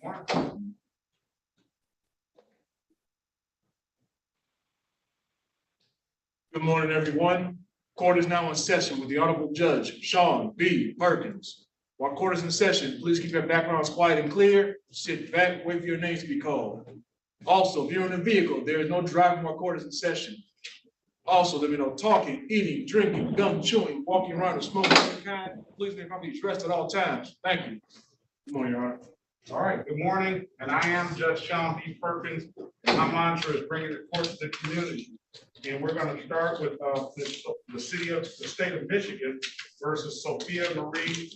Good morning, everyone. Court is now in session with the Honorable Judge Sean B. Perkins. While court is in session, please keep your backgrounds quiet and clear. Sit back, wait for your names to be called. Also, if you're in a vehicle, there is no driving while court is in session. Also, there be no talking, eating, drinking, gum chewing, walking around, or smoking of any kind. Please be properly dressed at all times. Thank you. Good morning, Your Honor. All right, good morning, and I am Judge Sean B. Perkins, and my mantra is bringing the court to the community. And we're going to start with the state of Michigan versus Sophia Marie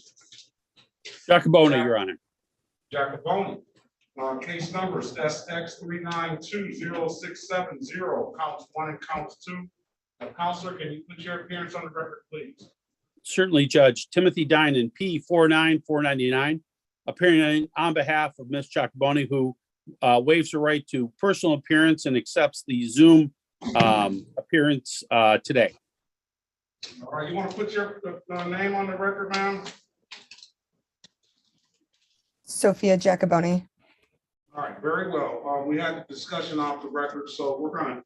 Giacoboni, Your Honor. Giacoboni. Case numbers SX3920670, counts 1 and counts 2. Counselor, can you put your appearance on the record, please? Certainly, Judge. Timothy Dinan, P49499, appearing on behalf of Ms. Giacoboni, who waives her right to personal appearance and accepts the Zoom appearance today. All right, you want to put your name on the record, ma'am? Sophia Giacoboni. All right, very well. We had a discussion off the record, so we're going to,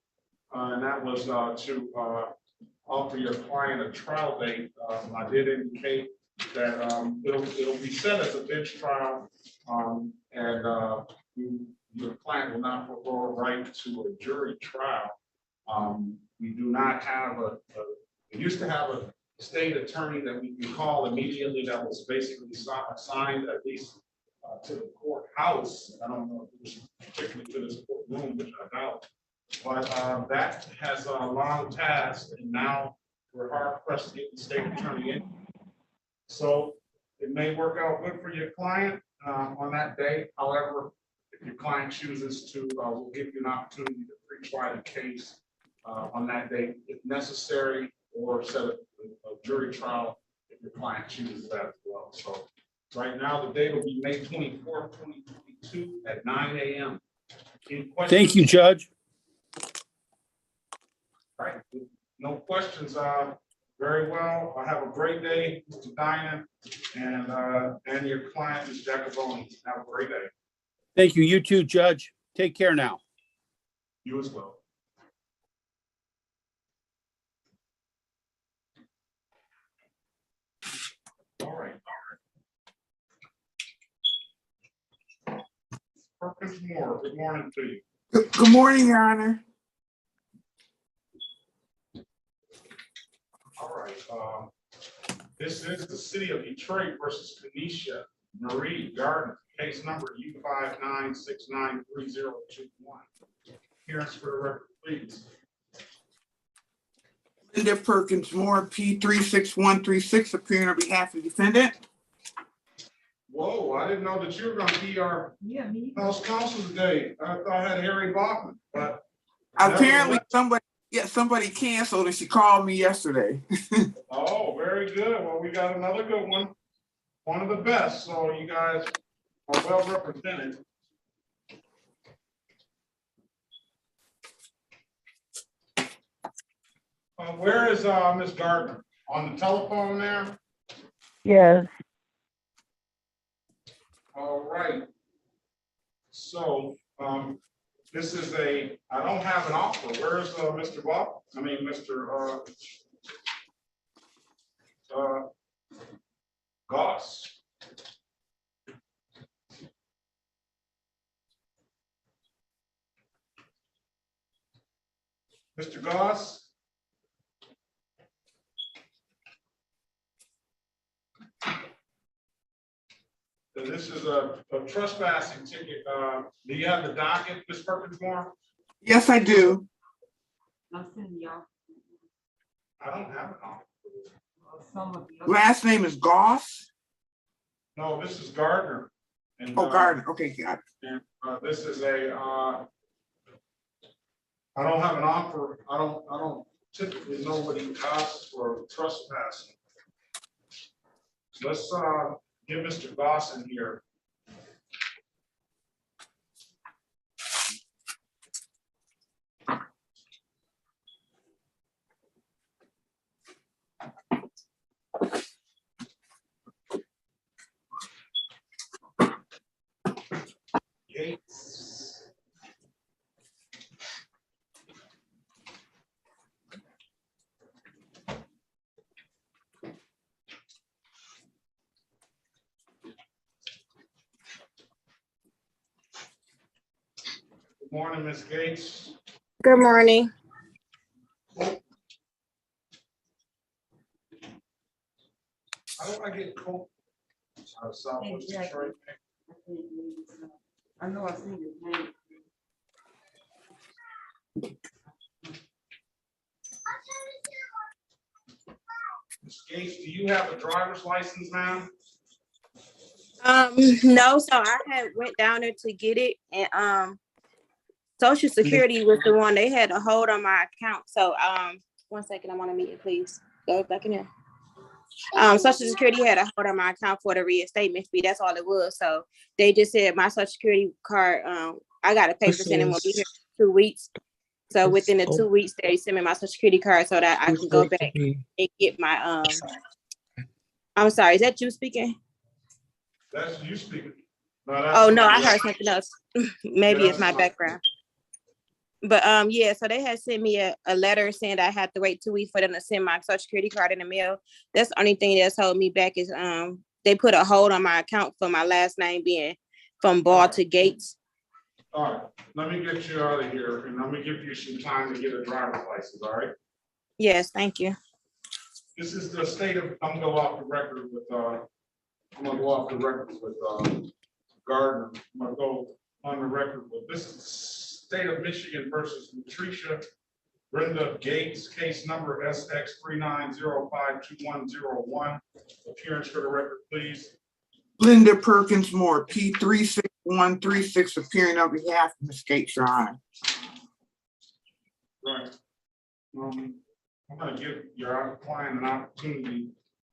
and that was to offer your client a trial date. I did indicate that it'll be set as a bench trial, and your client will not forego a right to a jury trial. We do not have we used to have a state attorney that we can call immediately that was basically assigned at least to the courthouse. I don't know if it was particularly to this courtroom, which I doubt. But that has a long task, and now we're hard pressed to get the state attorney in. So it may work out good for your client on that day. However, if your client chooses to, we'll give you an opportunity to pre-try the case on that date if necessary, or set a jury trial if your client chooses that as well. So right now, the date will be May 24th, 2022 at 9 a.m. Thank you, Judge. All right, no questions. Very well. Have a great day, Mr. Dinan, and your client, Ms. Giacoboni. Have a great day. Thank you. You too, Judge. Take care now. You as well. All right. Perkins Moore, good morning to you. Good morning, Your Honor. All right. This is the city of Detroit versus Kenesha Marie Gardner, case number U59693021. Appearance for the record, please. Linda Perkins Moore, P36136, appearing on behalf of the defendant. Whoa, I didn't know that you were going to be our house counsel today. I thought I had Harry Bachman, but Apparently somebody canceled and she called me yesterday. oh, very good. Well, we got another good one. One of the best. So you guys are well represented. Where is Ms. Gardner? On the telephone there? Yes. All right. So this is I don't have an offer. Where's Mr. Bob? I mean, Mr. Goss. Mr. Goss. This is a trespassing ticket. Do you have the docket, Ms. Perkins Moore? Yes, I do. I don't have it on. Last name is Goss. No, this is Gardner. And, Gardner. Okay, got it. And this is I don't have an offer. I don't typically know what he costs for trespassing. Let's get Mr. Goss in here. Good morning, Ms. Gates. Good morning. How do I get cold? Out of Southwest Detroit. I know I seen his name. Ms. Gates, do you have a driver's license, ma'am? No, so I had went down there to get it and Social Security was the one, they had a hold on my account. So 1 second, I'm on a meeting, please. Go back in there. Social Security had a hold on my account for the reinstatement fee. That's all it was. So they just said my Social Security card, I got a paper sending will be here in 2 weeks. So within the 2 weeks, they send me my Social Security card so that I can go back and get my I'm sorry, is that you speaking? That's you speaking. Oh, no, I heard something else. Maybe it's my background. But yeah, so they had sent me a letter saying that I had to wait 2 weeks for them to send my Social Security card in the mail. That's the only thing that's holding me back is they put a hold on my account for my last name being from Ball to Gates. All right, let me get you out of here and let me give you some time to get a driver's license, all right? Yes, thank you. This is the state of, I'm gonna go off the record with, Gardner. I'm gonna go on the record with, this is the state of Michigan versus Patricia Brenda Gates, case number SX39052101. Appearance for the record, please. Linda Perkins Moore, P36136, appearing on behalf of Ms. Gates, Your Honor. Right. I'm gonna give your client an opportunity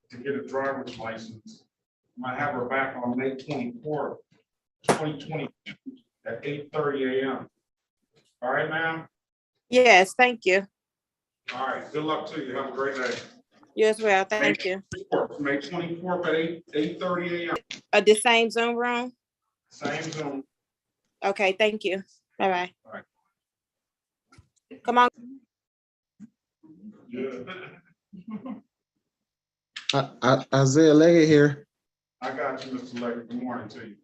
to get a driver's license. I might have her back on May 24th, 2022 at 8:30 a.m. All right, ma'am? Yes, thank you. All right, good luck to you. Have a great day. You as well, thank you. May 24th at 8:30 a.m. The same Zoom room? Same Zoom. Okay, thank you. Bye-bye. All right. Come on. Yeah. Isaiah Leggett here. I got you, Mr. Leggett. Good morning to you.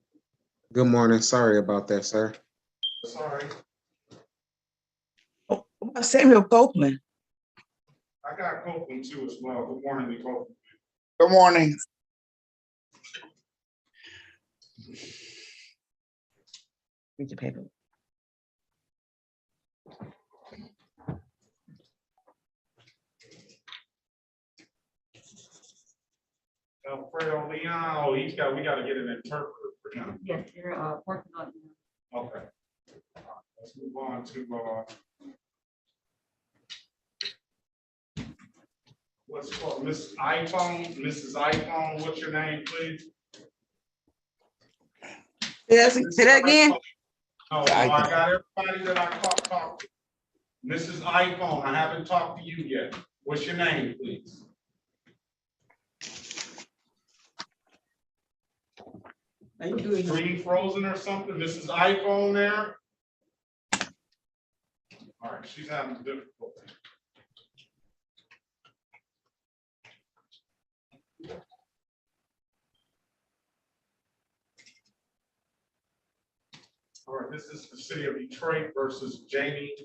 Good morning. Sorry about that, sir. Sorry, Samuel Copeland. I got Copeland too as well. Good morning, to Copeland. Good morning. Read the paper. Alfredo Leon, oh, we gotta get an interpreter for him. Yes, you're working on it. Okay. Let's move on to, what's it called, Mrs. iPhone, what's your name, please? Say that again? No, I got everybody that I talked to. Mrs. iPhone, I haven't talked to you yet. What's your name, please? Are you doing? Screen frozen or something? Mrs. iPhone there? All right, she's having difficulty. All right, this is the city of Detroit versus Jamie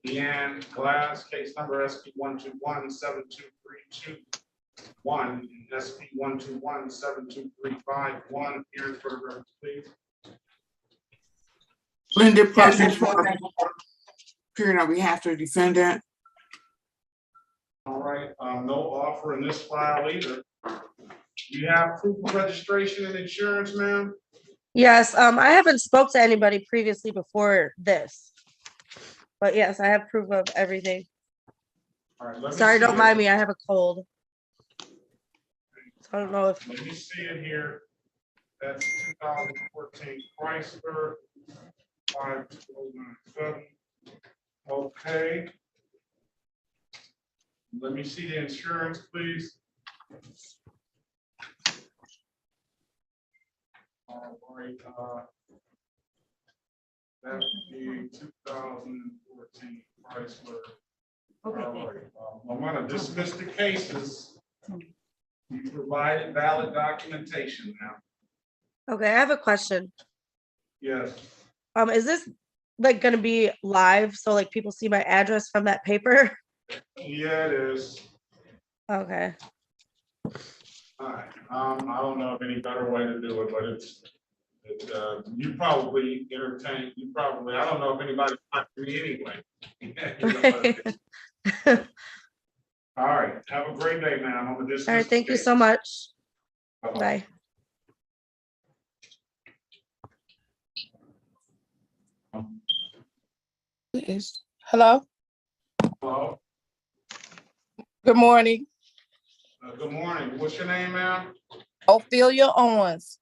Deanne Glass, case number SP 121-72321, SP 121-72351. Here's for the record, please. Linda Perkins Moore, appearing on behalf of the defendant. All right, no offer in this file either. You have proof of registration and insurance, ma'am? Yes, I haven't spoke to anybody previously before this. But yes, I have proof of everything. All right, let me Sorry, see don't it. mind me, I have a cold. So I don't know if, Let me see it here. That's 2014 Chrysler 5297. Okay. Let me see the insurance, please. All right, that's the 2014 Chrysler. All right, I'm gonna dismiss the cases. You provided valid documentation now. okay, I have a question. Yes. Is this like gonna be live? So like people see my address from that paper? Yeah, it is. Okay. All right, I don't know of any better way to do it, but you probably entertain, I don't know if anybody's talking to me anyway. You know what it is. All right, have a great day, ma'am. I'm a All right, thank you so much. Bye. Hello, Hello, good morning. good morning. What's your name, ma'am? Ophelia Owens.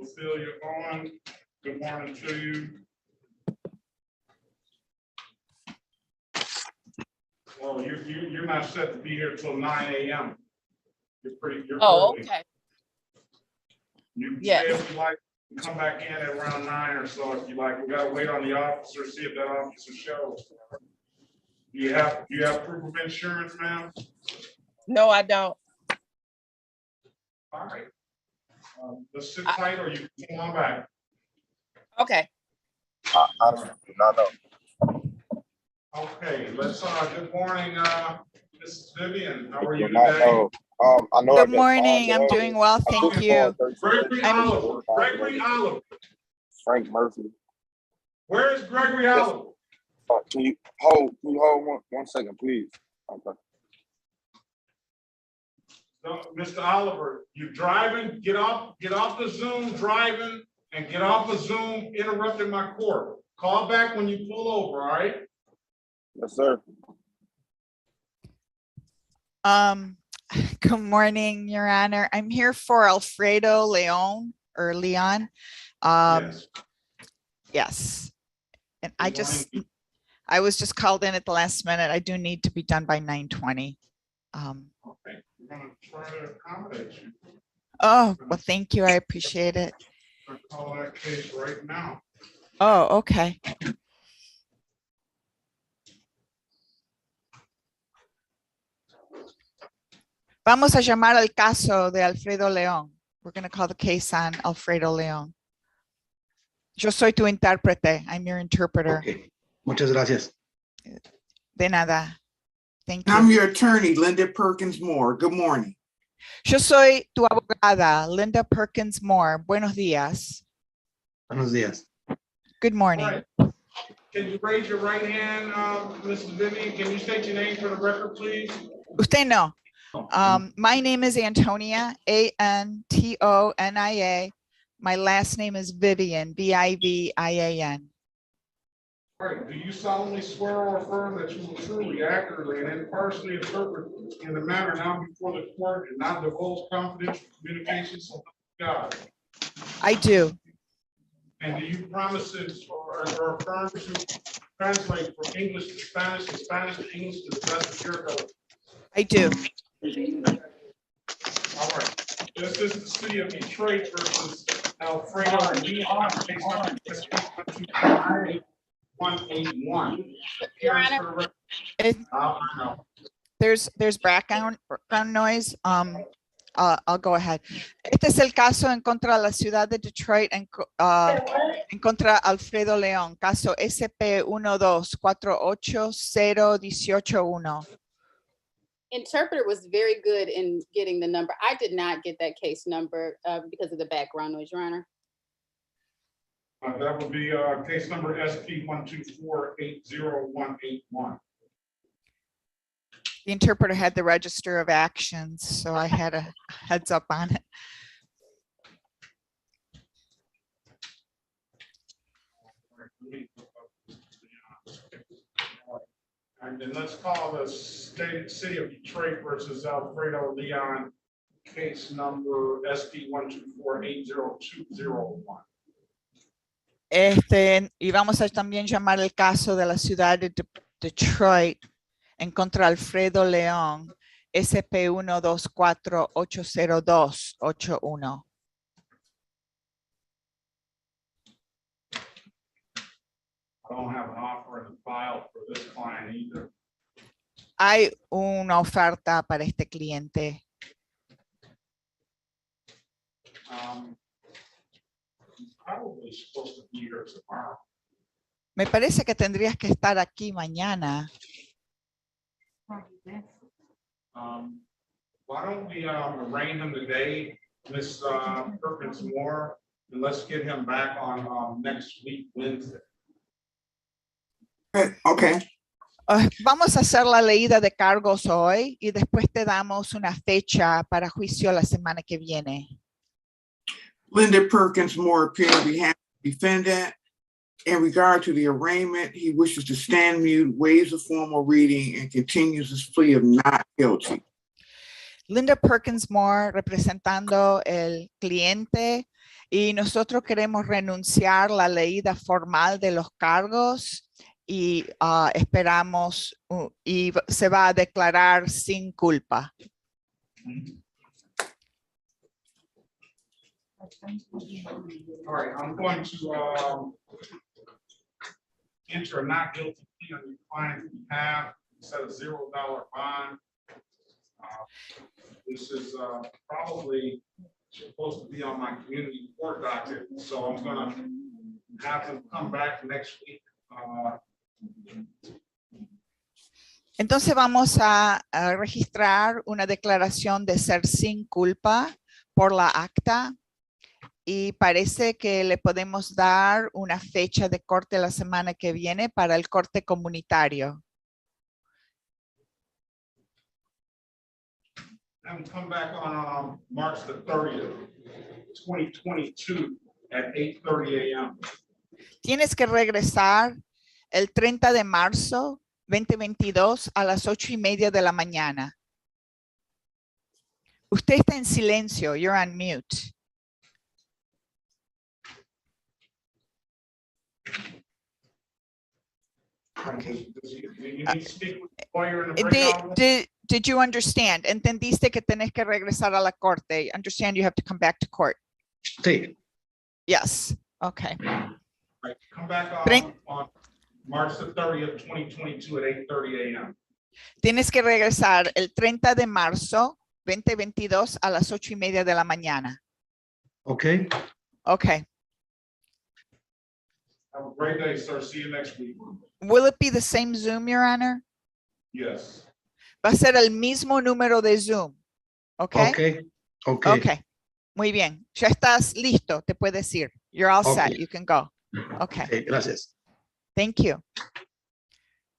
Ophelia on. Good morning to you. Well, you're not set to be here till 9 a.m. You're Oh, early. okay. You can Yes. stay if you like, come back in at around 9 or so if you like. We gotta wait on the officer, see if that officer shows. Do you have proof of insurance, ma'am? No, I don't. All right. Let's sit tight or you can come on back. Okay. Okay, let's, good morning, Mrs. Vivian. How are you Not today? know. I know. Good morning. I'm doing well, thank you. Gregory I'm- Oliver. Gregory Oliver. Frank Murphy. Where is Gregory Oliver? Can you hold one second, please? Okay. No, Mr. Oliver, you driving, get off the Zoom driving and get off the Zoom interrupting my court. Call back when you pull over, all right? Yes, sir. Good morning, Your Honor. I'm here for Alfredo Leon or Leon. Yes. Yes. And Good morning. I was just called in at the last minute. I do need to be done by 9:20. Okay, we're gonna try to accommodate you. Oh, well, thank you. I appreciate it. I'm gonna call that case right now. Oh, okay. Vamos a llamar al caso de Alfredo León. We're going to call the case on Alfredo León. Yo soy tu intérprete. I'm your interpreter. Okay. Muchas gracias. De nada. Thank I'm you. your attorney, Linda Perkins Moore. Good morning. Yo soy tu abogada, Linda Perkins Moore. Buenos días. Buenos días. Good morning. All right. Can you raise your right hand, Mrs. Vivian? Can you state your name for the record, please? Usted no. My name is Antonia, Antonia. My last name is Vivian, Vivian. All right, do you solemnly swear or affirm that you will truly, accurately, and impartially interpret in the manner now before the court and not divulge confidential communications of God? I do. And do you promise or affirm to translate from English to Spanish and Spanish to English to the best of your ability? I do. All right, this is the city of Detroit versus Alfredo Leon, case number 181. Your Honor. There's background noise. I'll go ahead. Este es el caso en contra de la ciudad de Detroit en contra Alfredo León, caso SP124801881. Interpreter was very good in getting the number. I did not get that case number because of the background noise, Your Honor. That would be case number SP1248081. The interpreter had the register of actions, so I had a heads up on it. And then let's call the city of Detroit versus Alfredo Leon, case number SP1248021. Y vamos a también llamar el caso de la ciudad de Detroit en contra Alfredo León, SP124802881. I don't have an offer in the file for this client either. Hay una oferta para este cliente. probably supposed to be here tomorrow. Me parece que tendrías que estar aquí mañana. Why don't we arraign him today, Miss Perkins Moore, and let's get him back on next week, Wednesday. Okay, Vamos a hacer la leída de cargos hoy y después te damos una fecha para juicio la semana que viene. Linda Perkins Moore appeared on behalf of the defendant. In regard to the arraignment, he wishes to stand mute, waives the formal reading, and continues his plea of not guilty. Linda Perkins Moore representando el cliente y nosotros queremos renunciar la leída formal de los cargos y esperamos y se va a declarar sin culpa. All right, I'm going to enter a not guilty plea on your client's behalf, set a $0 bond. This is probably supposed to be on my community court docket, so I'm gonna have him come back next week. Entonces vamos a registrar una declaración de ser sin culpa por la acta y parece que le podemos dar una fecha de corte la semana que viene para el corte comunitario. And come back on March the 30th, 2022 at 8:30 a.m. Tienes que regresar el 30 de marzo 2022 a las 8:30 de la mañana. Usted está en silencio. You're on mute. Okay. Do you need to speak with the lawyer in the breakout room? Did you understand? ¿Entendiste que tenés que regresar a la corte? Understand you have to come back to court. Sí. Yes. Okay. Right, come back on March the 30th, 2022 at 8:30 a.m. Tienes que regresar el 30 de marzo 2022 a las 8:30 de la mañana. Okay. Okay. Have a great day, sir. See you next week. Will it be the same Zoom, Your Honor? Yes. Va a ser el mismo número de Zoom. Okay. Okay. Okay. Okay. Muy bien. Ya estás listo, te puedes ir. You're all set. Okay. You can go. Okay. Okay, gracias. Thank you.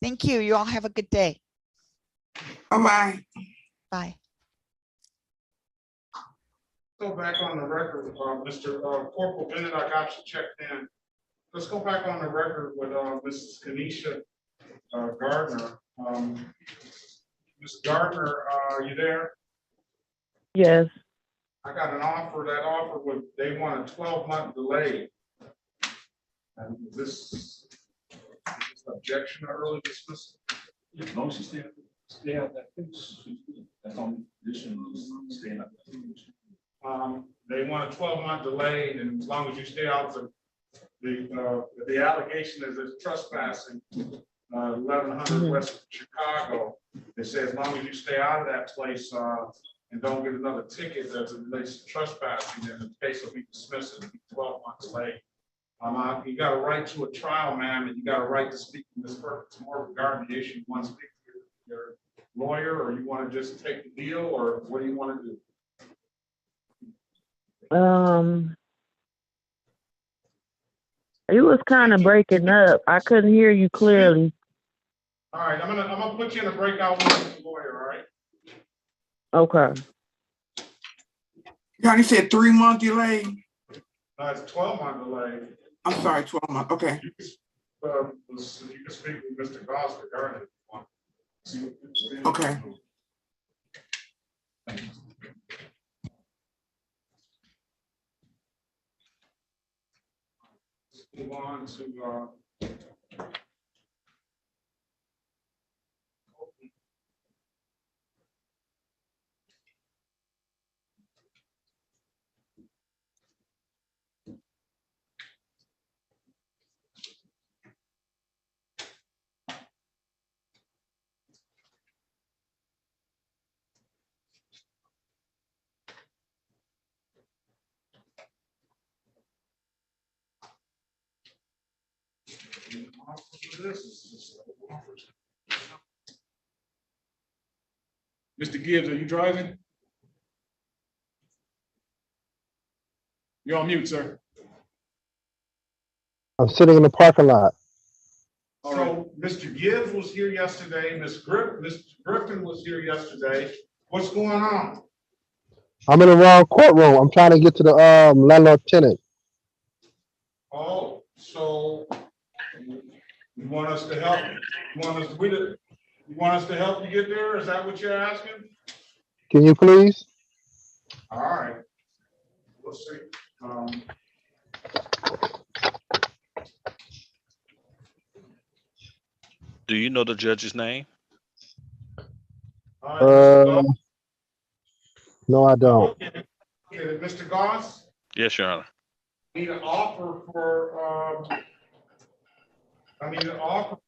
Thank you. You all have a good day. Bye-bye. Bye. Go back on the record, Mr. Corporal Bennett, I got you checked in. Let's go back on the record with Mrs. Kenesha Gardner. Ms. Gardner, are you there? Yes. I got an offer. That offer would, they want a 12-month delay. And this objection to early dismissal. As long as you stay out that fence, that's on condition of staying out that fence. They want a 12-month delay, and as long as you stay out the allegation is it's trespassing, 1100 West Chicago. They say as long as you stay out of that place and don't get another ticket as it relates to trespassing, then the case will be dismissed. It'll be 12 months delay. You got a right to a trial, ma'am, and you got a right to speak to Ms. Perkins more regarding the issue. You want to speak to your lawyer, or you want to just take the deal, or what do you want to do? It was kind of breaking up. I couldn't hear you clearly. All right, I'm gonna put you in a breakout room with the lawyer. All right. Okay. Johnny said 3-month delay. No, it's 12-month delay. I'm sorry, 12 month. Okay. You can speak with Mr. Goss regarding it. If you want. Okay. Move on to Mr. Gibbs, are you driving? You're on mute, sir. I'm sitting in the parking lot. So Mr. Gibbs was here yesterday, Mr. Griffin was here yesterday. What's going on? I'm in the wrong courtroom. I'm trying to get to the landlord tenant. Oh, so you want us to help? You want us with it? You want us to help you get there? Is that what you're asking? Can you please? All right. We'll see. Do you know the judge's name? No, I don't. Mr. Goss, Yes, Your Honor. I need an offer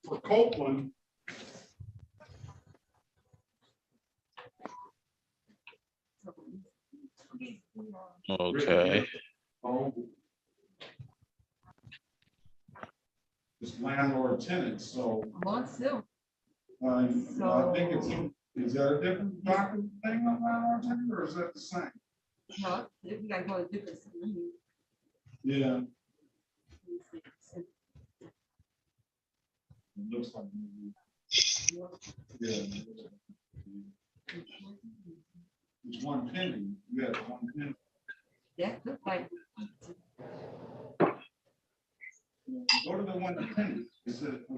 for Copeland. Okay. It's landlord tenant, so. Well, still. I think is that a different document thing on landlord tenant, or is that the same? No, if you gotta go to different. Yeah. It looks like. Yeah. It's one penny. You have one penny. That looks like. Go to the one penny.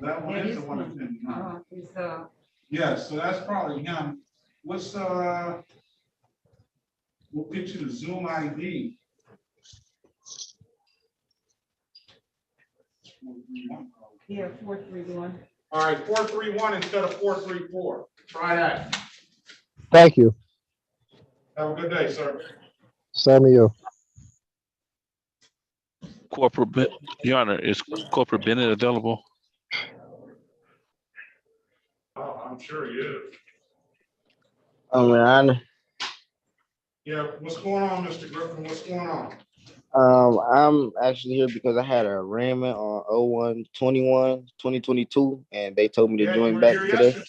That one is the one penny. It's Yes, so that's probably him. What's we'll get you the Zoom ID. Yeah, 431. All right, 431 instead of 434. Try that. Thank you. Have a good day, sir. Same to you. Your Honor, is Corporate Bennett available? Oh, I'm sure he is. Your Honor. Yeah, what's going on, Mr. Griffin? What's going on? I'm actually here because I had an arraignment on 01/21/2022, and they told me to join back today. Yesterday.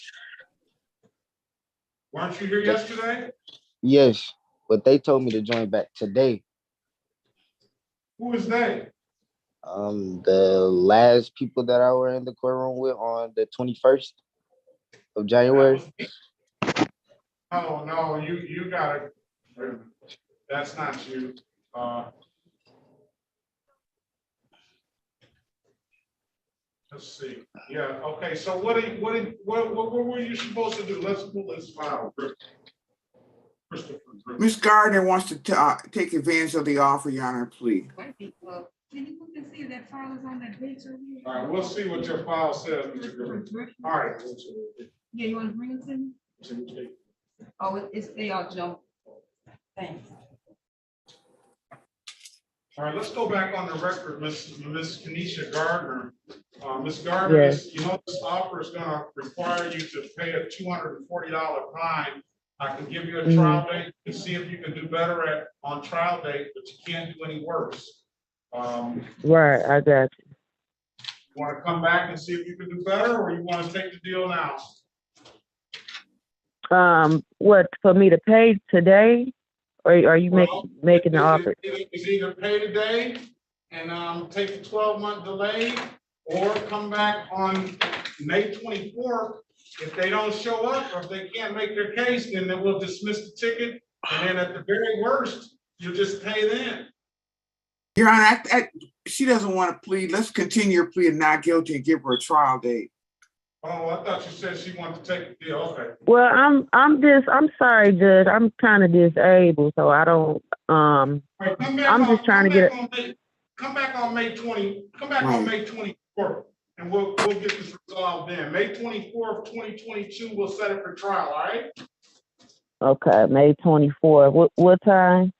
Weren't you here yesterday? Yes, but they told me to join back today. Who is they? The last people that I were in the courtroom with on the 21st of January. Oh, no, you got it. That's not you. Let's see. Yeah, okay, so what were you supposed to do? Let's pull this file. Christopher Griffin. Ms. Gardner wants to take advantage of the offer, Your Honor, please. Can you look and see if that file is on that page over here? All right, we'll see what your file says, Mr. Griffin. All right. Yeah, you want to bring it to me? Oh, they all jump. Thanks. All right, let's go back on the record, Miss Kenesha Gardner. Ms. Gardner, Yes. you know, this offer is gonna require you to pay a $240 fine. I can give you a trial date to see if you can do better on trial date, but you can't do any worse. Right, I got you. You want to come back and see if you can do better, or you want to take the deal now? What, for me to pay today? Or are you making the offer? It's either pay today and take a 12-month delay, or come back on May 24th. If they don't show up, or if they can't make their case, then we'll dismiss the ticket. And then at the very worst, you just pay then. Your Honor, she doesn't want to plead. Let's continue her plea of not guilty and give her a trial date. Oh, I thought you said she wanted to take the deal. Okay. Well, I'm sorry, Judge. I'm kind of disabled, so I don't, I'm just trying to get it. Come back on May 20, come back on May 24th, and we'll get this resolved then. May 24th, 2022, we'll set it for trial, all right? Okay, May 24th. What time?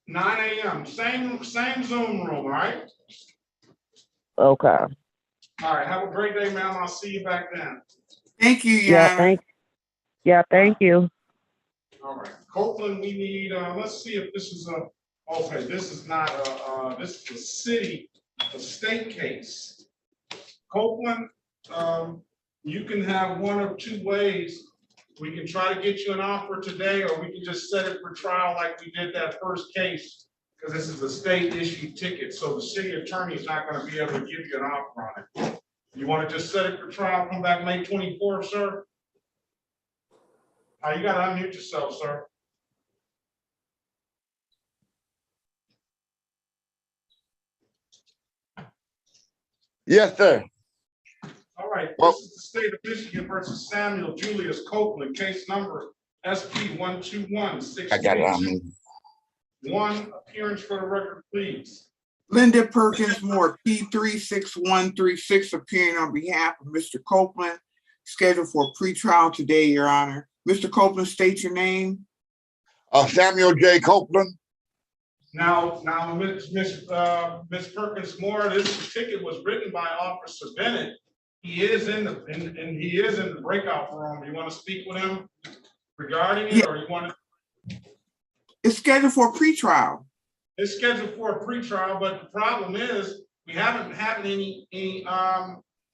9 a.m. Same Zoom room, all right? Okay. All right, have a great day, ma'am. I'll see you back then. Thank you, Yana. Thank you. All right, Copeland, we need, let's see if this is okay, this is not this is a state case. Copeland, you can have one of two ways. We can try to get you an offer today, or we can just set it for trial like we did that first case, because this is a state issued ticket, so the city attorney is not gonna be able to give you an offer on it. You wanna just set it for trial, come back May 24th, sir? You gotta unmute yourself, sir. Yes, sir. All right, this is the state of Michigan versus Samuel Julius Copeland, case number SP 121-622. I got it on me. One appearance for the record, please. Linda Perkins Moore, P36136, appearing on behalf of Mr. Copeland, scheduled for a pretrial today, Your Honor. Mr. Copeland, state your name. Samuel J. Copeland. Now, Ms. Perkins Moore, this ticket was written by Officer Bennett. He is in the breakout room. Do you want to speak with him regarding it, or you want to? It's scheduled for a pretrial. It's scheduled for a pretrial, but the problem is we haven't had any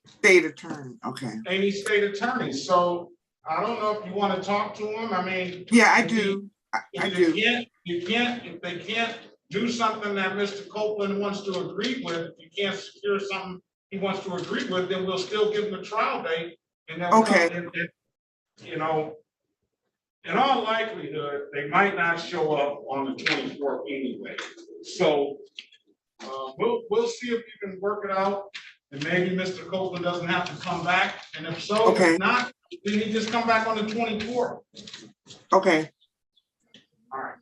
State attorney, okay. Any state attorneys. So I don't know if you want to talk to him. I mean, yeah, I do. I do. You can't, if they can't do something that Mr. Copeland wants to agree with, if you can't secure something he wants to agree with, then we'll still give him a trial date. And then, okay. You know, in all likelihood, they might not show up on the 24th anyway. So we'll see if you can work it out, and maybe Mr. Copeland doesn't have to come back. And if so, okay. If not, then he just come back on the 24th. Okay. All right.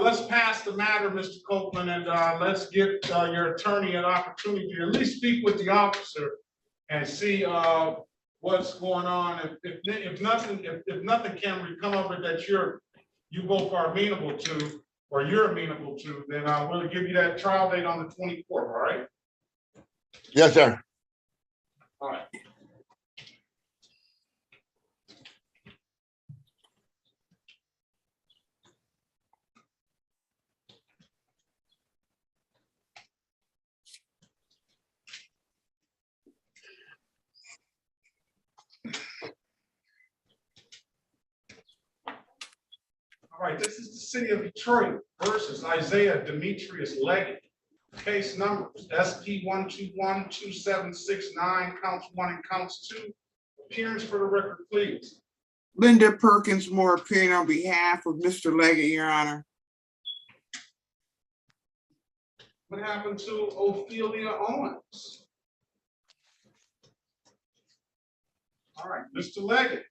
Let's pass the matter, Mr. Copeland, and let's give your attorney an opportunity to at least speak with the officer and see what's going on. If nothing can come of it that you both are amenable to, or you're amenable to, then we'll give you that trial date on the 24th. All right? Yes, sir. All right. All right, this is the city of Detroit versus Isaiah Demetrius Leggett. Case numbers SP 121-2769, counts 1 and counts 2. Appearance for the record, please. Linda Perkins Moore, appearing on behalf of Mr. Leggett, Your Honor. What happened to Ophelia Owens? All right, Mr. Leggett.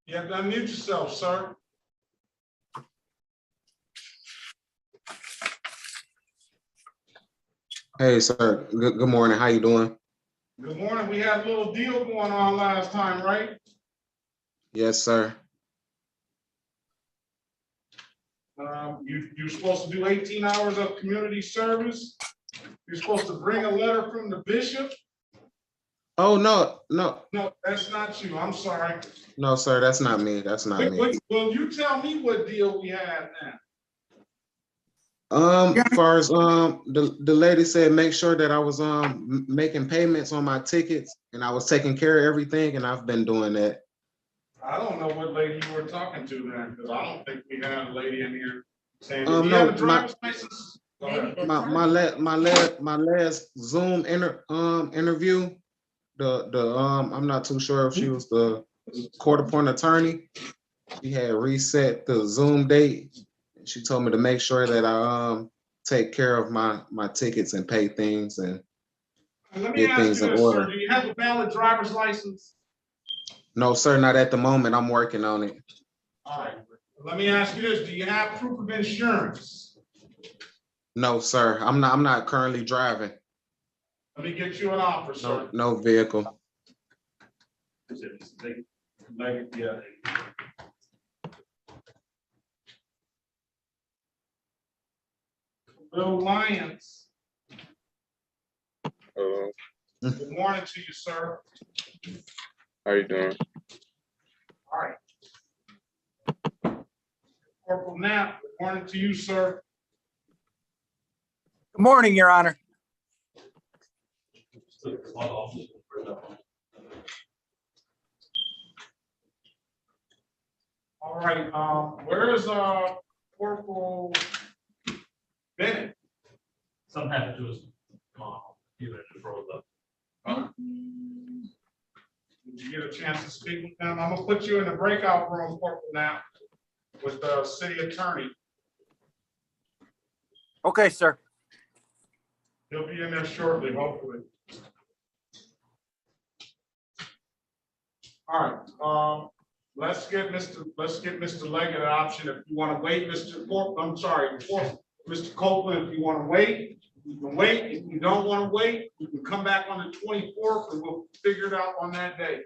You have to unmute yourself, sir. Hey, sir. Good morning. How you doing? Good morning. We had a little deal going on last time, right? Yes, sir. You're supposed to do 18 hours of community service. You're supposed to bring a letter from the bishop. Oh, no. No, that's not you. I'm sorry. No, sir, that's not me. That's not me. Well, you tell me what deal we had now. As far as the lady said, make sure that I was making payments on my tickets and I was taking care of everything, and I've been doing that. I don't know what lady you were talking to then, because I don't think we had a lady in here saying, No, do you have a driver's license? My last Zoom interview, I'm not too sure if she was the court appointed attorney. She had reset the Zoom date. She told me to make sure that I take care of my tickets and pay things and get things in order. Sir, do you have a valid driver's license? No, sir, not at the moment. I'm working on it. All right. Let me ask you this: do you have proof of insurance? No, sir. I'm not currently driving. Let me get you an offer, sir. No vehicle. Yeah. Bill Lyons. Hello. Good morning to you, sir. How you doing? All right. Corporal Knapp, good morning to you, sir. Good morning, Your Honor. All right, where is Corporal Bennett? Something happened to us. Even if it froze up. Did you get a chance to speak with them? I'm gonna put you in the breakout room, Corporal, now with the city attorney. Okay, sir. He'll be in there shortly, hopefully. All right, let's get Mr. Leggett an option. If you want to wait, Mr. Copeland, if you want to wait, you can wait. If you don't want to wait, you can come back on the 24th and we'll figure it out on that day.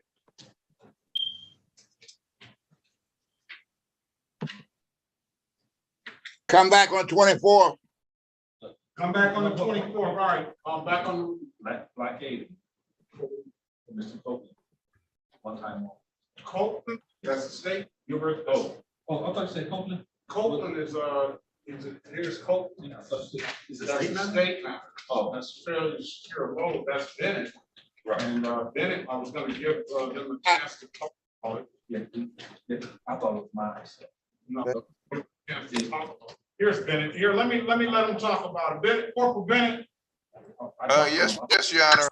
Come back on 24th. Come back on the 24th. All right, back on. Blockade. Mr. Copeland. One time more. Copeland, that's the state. You were, oh, I thought you said Copeland. Copeland here's Copeland. Yeah, I thought you said- is it That's state the now? state now. Oh, That's fairly secure load. That's Bennett. Right. And Bennett, I was gonna give him a chance to talk about it. Yeah, I thought it was mine. So. No. Chance to talk about it. Here's Bennett. Here, let me let him talk about it. Bennett, Corporal Bennett. Yes, Your Honor.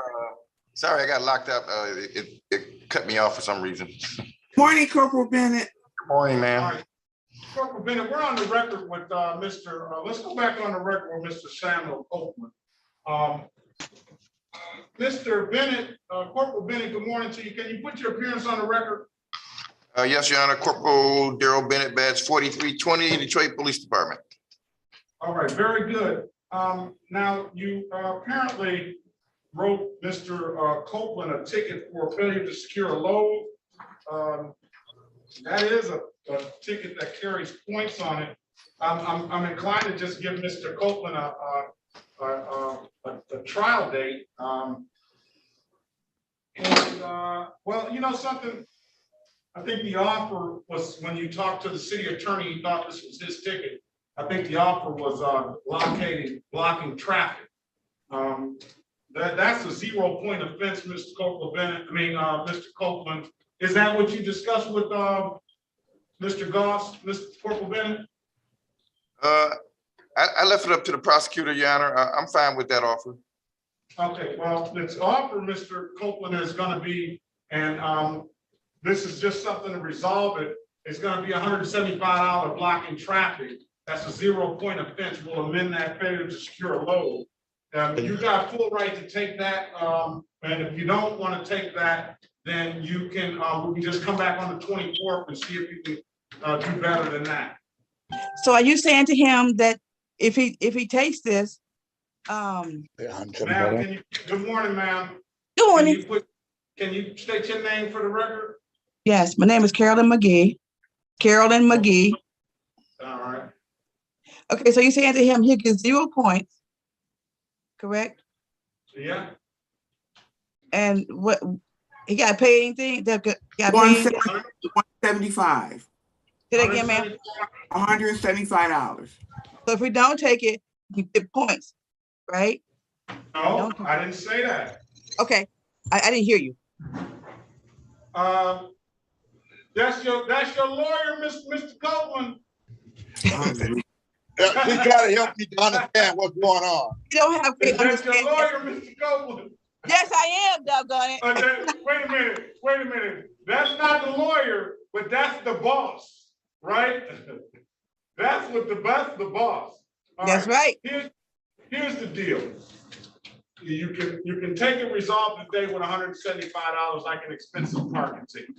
Sorry, I got locked up. It cut me off for some reason. Morning, Corporal Bennett. Good morning, All ma'am. right. Corporal Bennett, we're on the record with let's go back on the record with Mr. Samuel Copeland. Mr. Bennett, Corporal Bennett, good morning to you. Can you put your appearance on the record? Yes, Your Honor. Corporal Daryl Bennett, badge 4320, Detroit Police Department. All right, very good. Now, you apparently wrote Mr. Copeland a ticket for failure to secure a load. That is a ticket that carries points on it. I'm inclined to just give Mr. Copeland a trial date. Well, you know something? I think the offer was, when you talked to the city attorney, he thought this was his ticket. I think the offer was blocking traffic. That's a 0 point offense, Mr. Corporal Bennett. Mr. Copeland. Is that what you discussed with Mr. Goss, Mr. Corporal Bennett? I left it up to the prosecutor, Your Honor. I'm fine with that offer. Okay, well, this offer, Mr. Copeland, is going to be, and this is just something to resolve it. It's going to be $175 blocking traffic. That's a 0 point offense. We'll amend that failure to secure a load. You got full right to take that. And if you don't want to take that, then you can, we can just come back on the 24th and see if you can do better than that. So are you saying to him that if he takes this, Ma'am, good morning, ma'am. Good morning. Can you state your name for the record? Yes, my name is Carolyn McGee. Carolyn McGee. All right. Okay, so you're saying to him, he'll get 0 points, correct? Yeah. And what, he got to pay anything? That got to pay anything? 175. Say that again, ma'am. $175. So if we don't take it, you get points, right? No, I didn't say that. Okay, I didn't hear you. That's your lawyer, Mr. Copeland. He gotta help me to understand what's going on. You don't have to That's your lawyer, Mr. Copeland. Yes, I am, doggone it. Wait a minute. That's not the lawyer, but that's the boss, right? That's the boss. All That's right. Here's the deal. You can take it resolved today with $175 like an expensive parking ticket.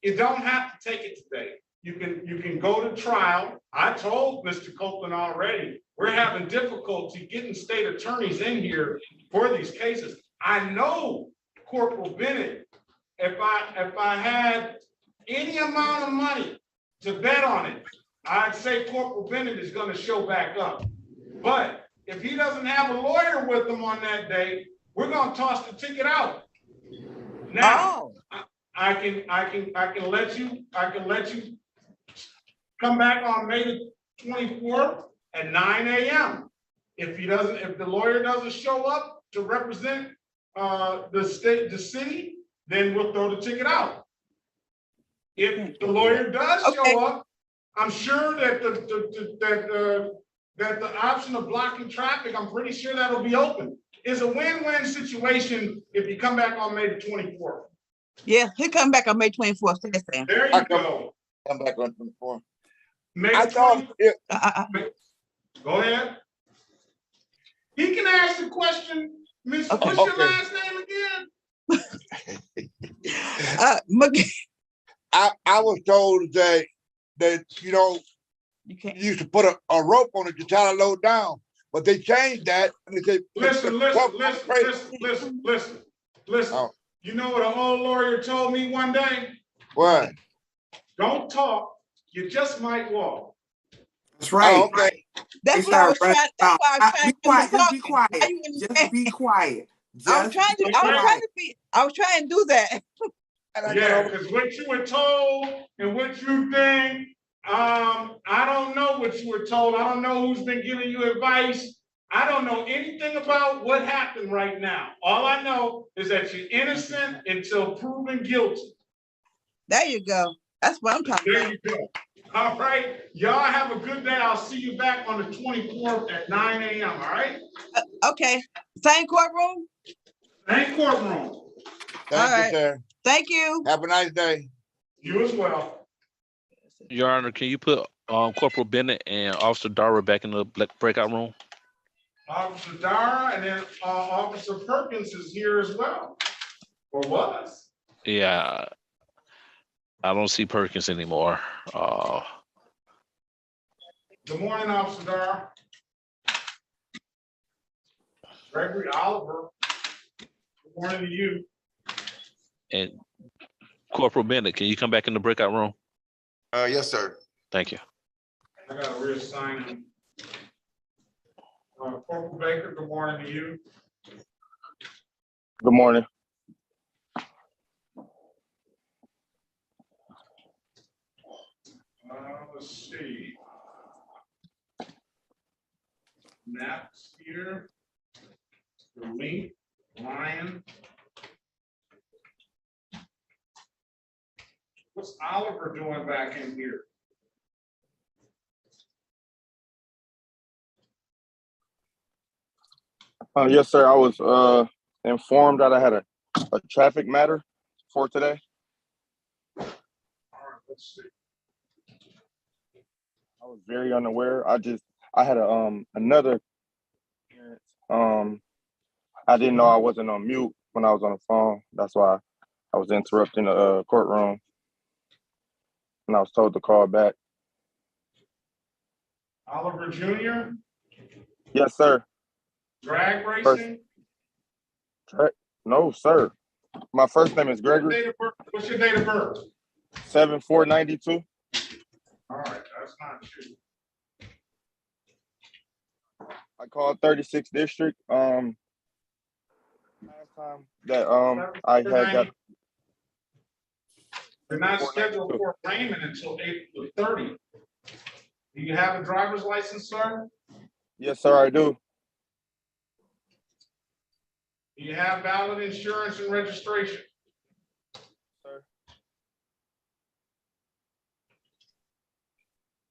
You don't have to take it today. You can go to trial. I told Mr. Copeland already, we're having difficulty getting state attorneys in here for these cases. I know Corporal Bennett, if I had any amount of money to bet on it, I'd say Corporal Bennett is going to show back up. But if he doesn't have a lawyer with him on that day, we're going to toss the ticket out. Now, I can let you come back on May the 24th at 9 a.m. If the lawyer doesn't show up to represent the city, then we'll throw the ticket out. If the lawyer does show up, I'm sure that the option of blocking traffic, I'm pretty sure that'll be open. It's a win-win situation if you come back on May the 24th. Yeah, he'll come back on May 24th. There you go. Come back on 24. May I the thought 20th. Go ahead. He can ask the question, Miss, what's your last name again? I was told that you used to put a rope on it to tie the load down, but they changed that and they said, Listen. Oh. You know what an old lawyer told me one day? What? Don't talk, you just might walk. That's right. Oh, okay. That's what I was trying. That's why I was trying Be quiet. Just be quiet. Just be quiet. I was trying to do that. Yeah, because what you were told and what you think, I don't know what you were told. I don't know who's been giving you advice. I don't know anything about what happened right now. All I know is that you're innocent until proven guilty. There you go. That's what I'm talking about. There you go. All right. Y'all have a good day. I'll see you back on the 24th at 9 a.m. All right? Okay. Same courtroom? Same courtroom. Thank you, sir. Thank you. Have a nice day. You as well. Your Honor, can you put Corporal Bennett and Officer Dara back in the breakout room? Officer Dara and then Officer Perkins is here as well. Or was. Yeah, I don't see Perkins anymore. Good morning, Officer Dara. Gregory Oliver. Good morning to you. And Corporal Bennett, can you come back in the breakout room? Yes, sir. Thank you. I gotta reassign him. Corporal Baker, good morning to you. Good morning. Let's see. Maps here. The link, Ryan. What's Oliver doing back in here? Yes, sir. I was informed that I had a traffic matter for today. All right, let's see. I was very unaware. I had another appearance. I didn't know I wasn't on mute when I was on the phone. That's why I was interrupting the courtroom. And I was told to call back. Oliver Jr. Yes, sir. Drag racing. No, sir. My first name is Gregory. What's your date of birth? 7/4/92. All right, that's not you. I called 36th District. Last time that I had got. You're not scheduled for arraignment until April 30th. Do you have a driver's license, sir? Yes, sir, I do. Do you have valid insurance and registration? Sir.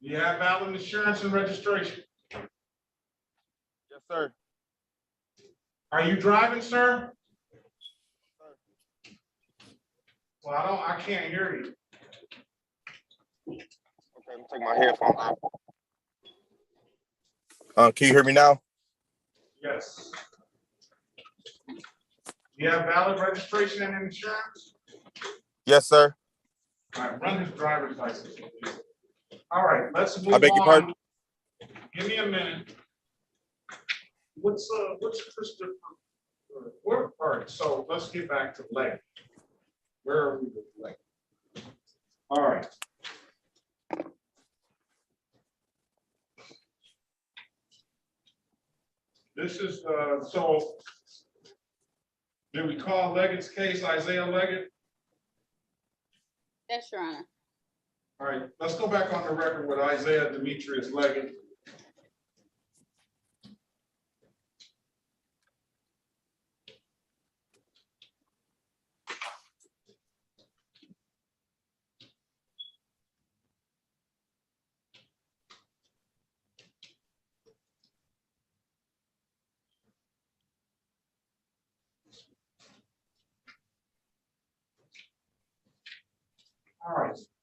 Do you have valid insurance and registration? Yes, sir. Are you driving, sir? Well, I can't hear you. Okay, let me take my headphones off. Can you hear me now? Yes. Do you have valid registration and insurance? Yes, sir. All right, run his driver's license. All right, let's move on. I beg your pardon? Give me a minute. What's Christopher? All right, so let's get back to Lake. Where are we with Lake? All right. This is so. Did we call Leggett's case Isaiah Leggett? Yes, Your Honor. All right, let's go back on the record with Isaiah Demetrius Leggett.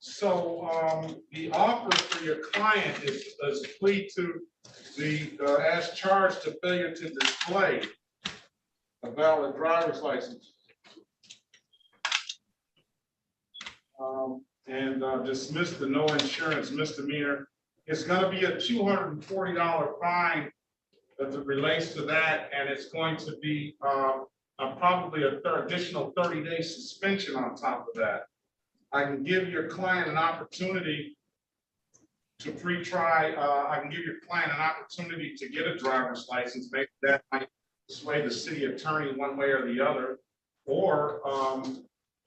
So, the offer for your client is plea to the, as charged to failure to display a valid driver's license. And dismiss the no insurance misdemeanor. It's gonna be a $240 fine as it relates to that, and it's going to be probably an additional 30-day suspension on top of that. I can give your client an opportunity to pre-try. I can give your client an opportunity to get a driver's license. Maybe that might sway the city attorney one way or the other. Or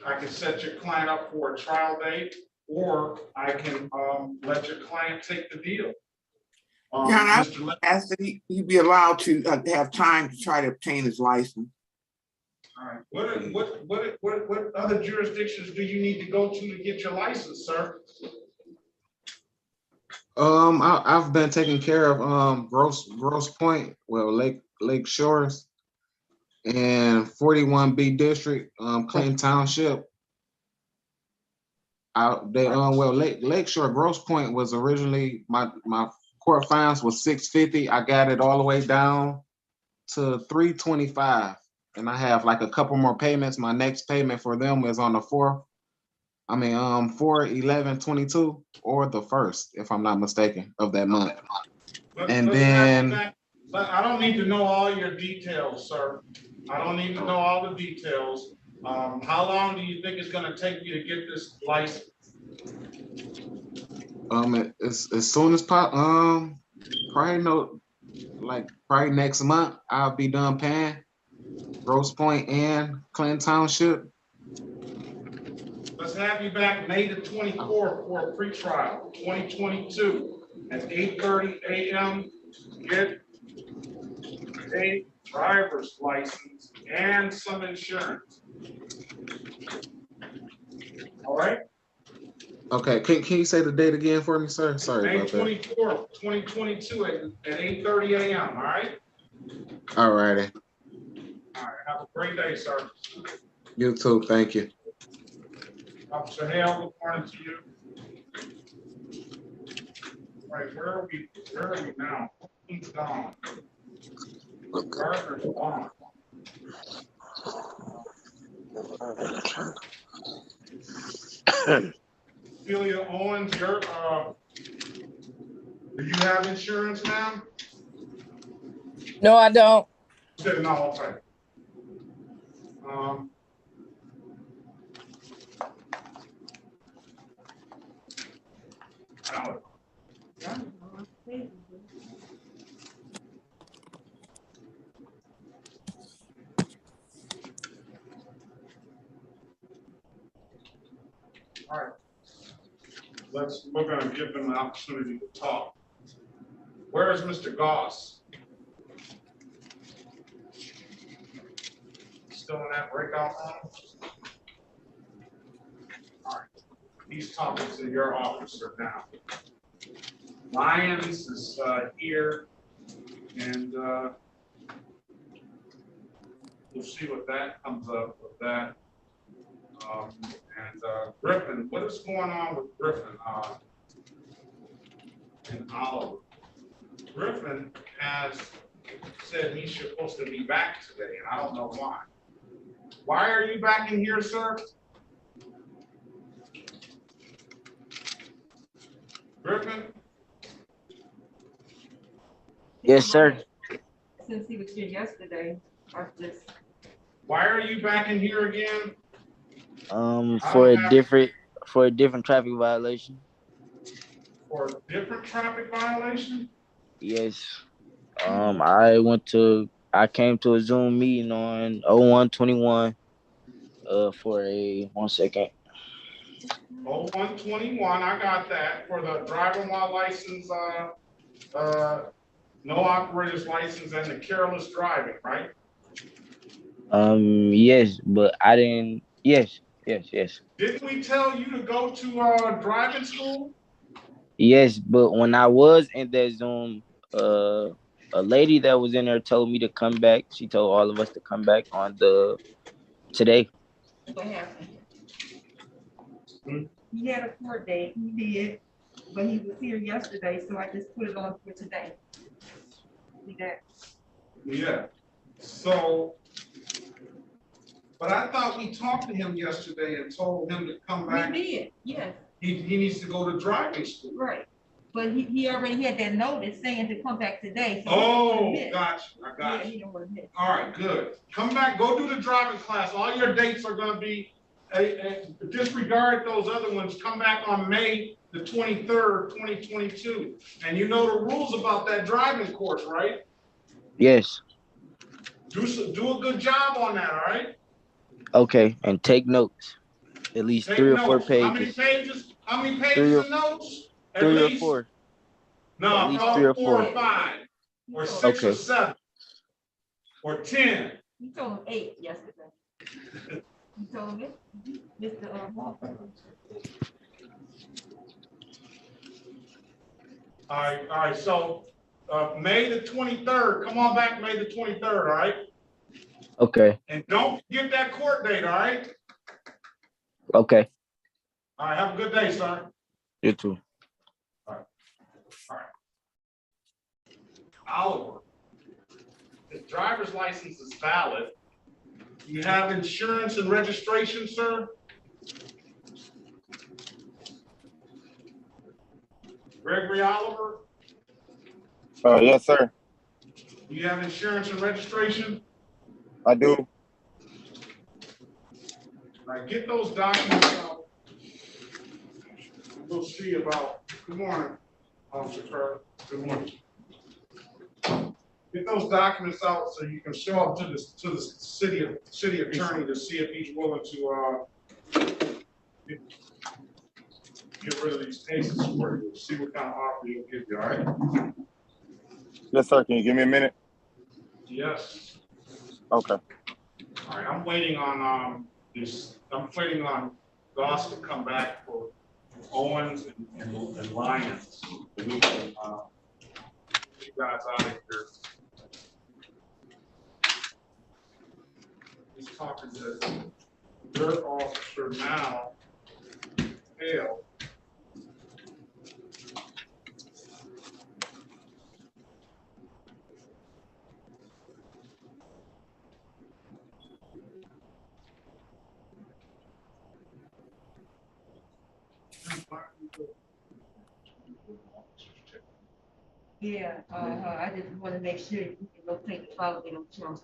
I can set your client up for a trial date, or I can let your client take the deal. John, I asked that he be allowed to have time to try to obtain his license. All right. What other jurisdictions do you need to go to get your license, sir? I've been taking care of Grosse Point, well, Lake Shores, and 41B district, Clinton Township. Lakeshore Grosse Point was originally my court fines was $650. I got it all the way down to $325, and I have like a couple more payments. My next payment for them is on the 4/11/22 or the 1st, if I'm not mistaken, of that month. And then I don't need to know all your details, sir. I don't need to know all the details. How long do you think it's going to take you to get this license? As soon as probably next month I'll be done paying Grosse Point and Clinton Township. Let's have you back May the 24th for a pretrial, 2022 at 8:30 a.m. Get a driver's license and some insurance. All right. Okay, can you say the date again for me, sir? Sorry May about that. 24th, 2022 at 8:30 a.m. All right. All righty. All right. Have a great day, sir. You too. Thank you. Officer Hale, good morning to you. All right, where are we now? He's gone. Gardner's gone. Celia Owens, do you have insurance now? No, I don't. Said no, okay. All right. We're gonna give them an opportunity to talk. Where is Mr. Goss? Still in that breakout room? All right. He's talking to your officer now. Lyons is here, and we'll see what that comes up with that. And Griffin, what is going on with Griffin and Oliver? Griffin has said he's supposed to be back today, and I don't know why. Why are you back in here, sir? Griffin? Yes, sir. Since he was here yesterday, or just. Why are you back in here again? For a different traffic violation. For a different traffic violation? Yes. I came to a Zoom meeting on 01/21 for a 1 second. 01/21, I got that, for the driving while license, no operator's license and the careless driving, right? Yes, but I didn't. Yes. Didn't we tell you to go to driving school? Yes, but when I was in that Zoom, a lady that was in there told me to come back. She told all of us to come back on today. What happened? he had a court date, he did, but he was here yesterday, so I just put it on for today. See that? Yeah, so, but I thought we talked to him yesterday and told him to come back. We did, yes, He needs to go to driving school. right. But he already had that notice saying to come back today. So Oh, gotcha, I got Yeah, you. he don't want to miss. All right, good. Come back, go do the driving class. All your dates are gonna be, disregard those other ones. Come back on May the 23rd, 2022. And you know the rules about that driving course, right? Yes. Do a good job on that, all right? Okay, and take notes. At least Take 3 or notes. 4 pages. How many pages? How many 3 pages or of notes? At 3 or least? 4. No, At least 3 or 4 or 4. 5, or 6 or Okay. 7, or 10. You told him 8 yesterday. You told me, Mr. Walker. All right, so, May the 23rd, come on back May the 23rd, all right? Okay. And don't forget that court date, all right? Okay. All right, have a good day, sir. You too. All right. Oliver, his driver's license is valid. You have insurance and registration, sir? Gregory Oliver, Yes, sir. you have insurance and registration? I do. All right, get those documents out. We'll see about, good morning, Officer Kirk. Good morning. Get those documents out so you can show up to the city attorney to see if he's willing to get rid of these cases for you. See what kind of offer he'll give you, all right? Yes, sir. Can you give me a minute? Yes. Okay. All right, I'm waiting on Goss to come back for Owens and Lyons. And we can, you guys out of here. He's talking to their officer now. Hale. Yeah, I just want to make sure you can locate the file, they don't show.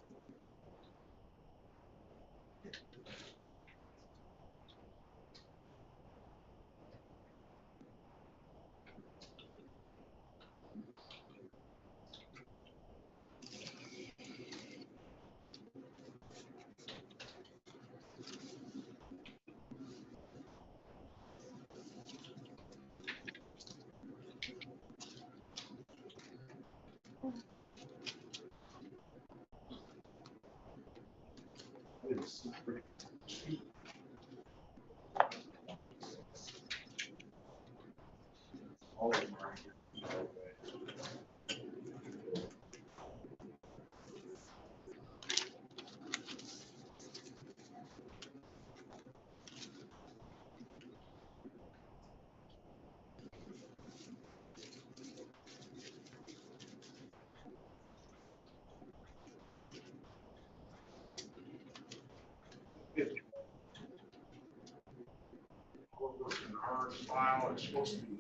File, it's supposed to be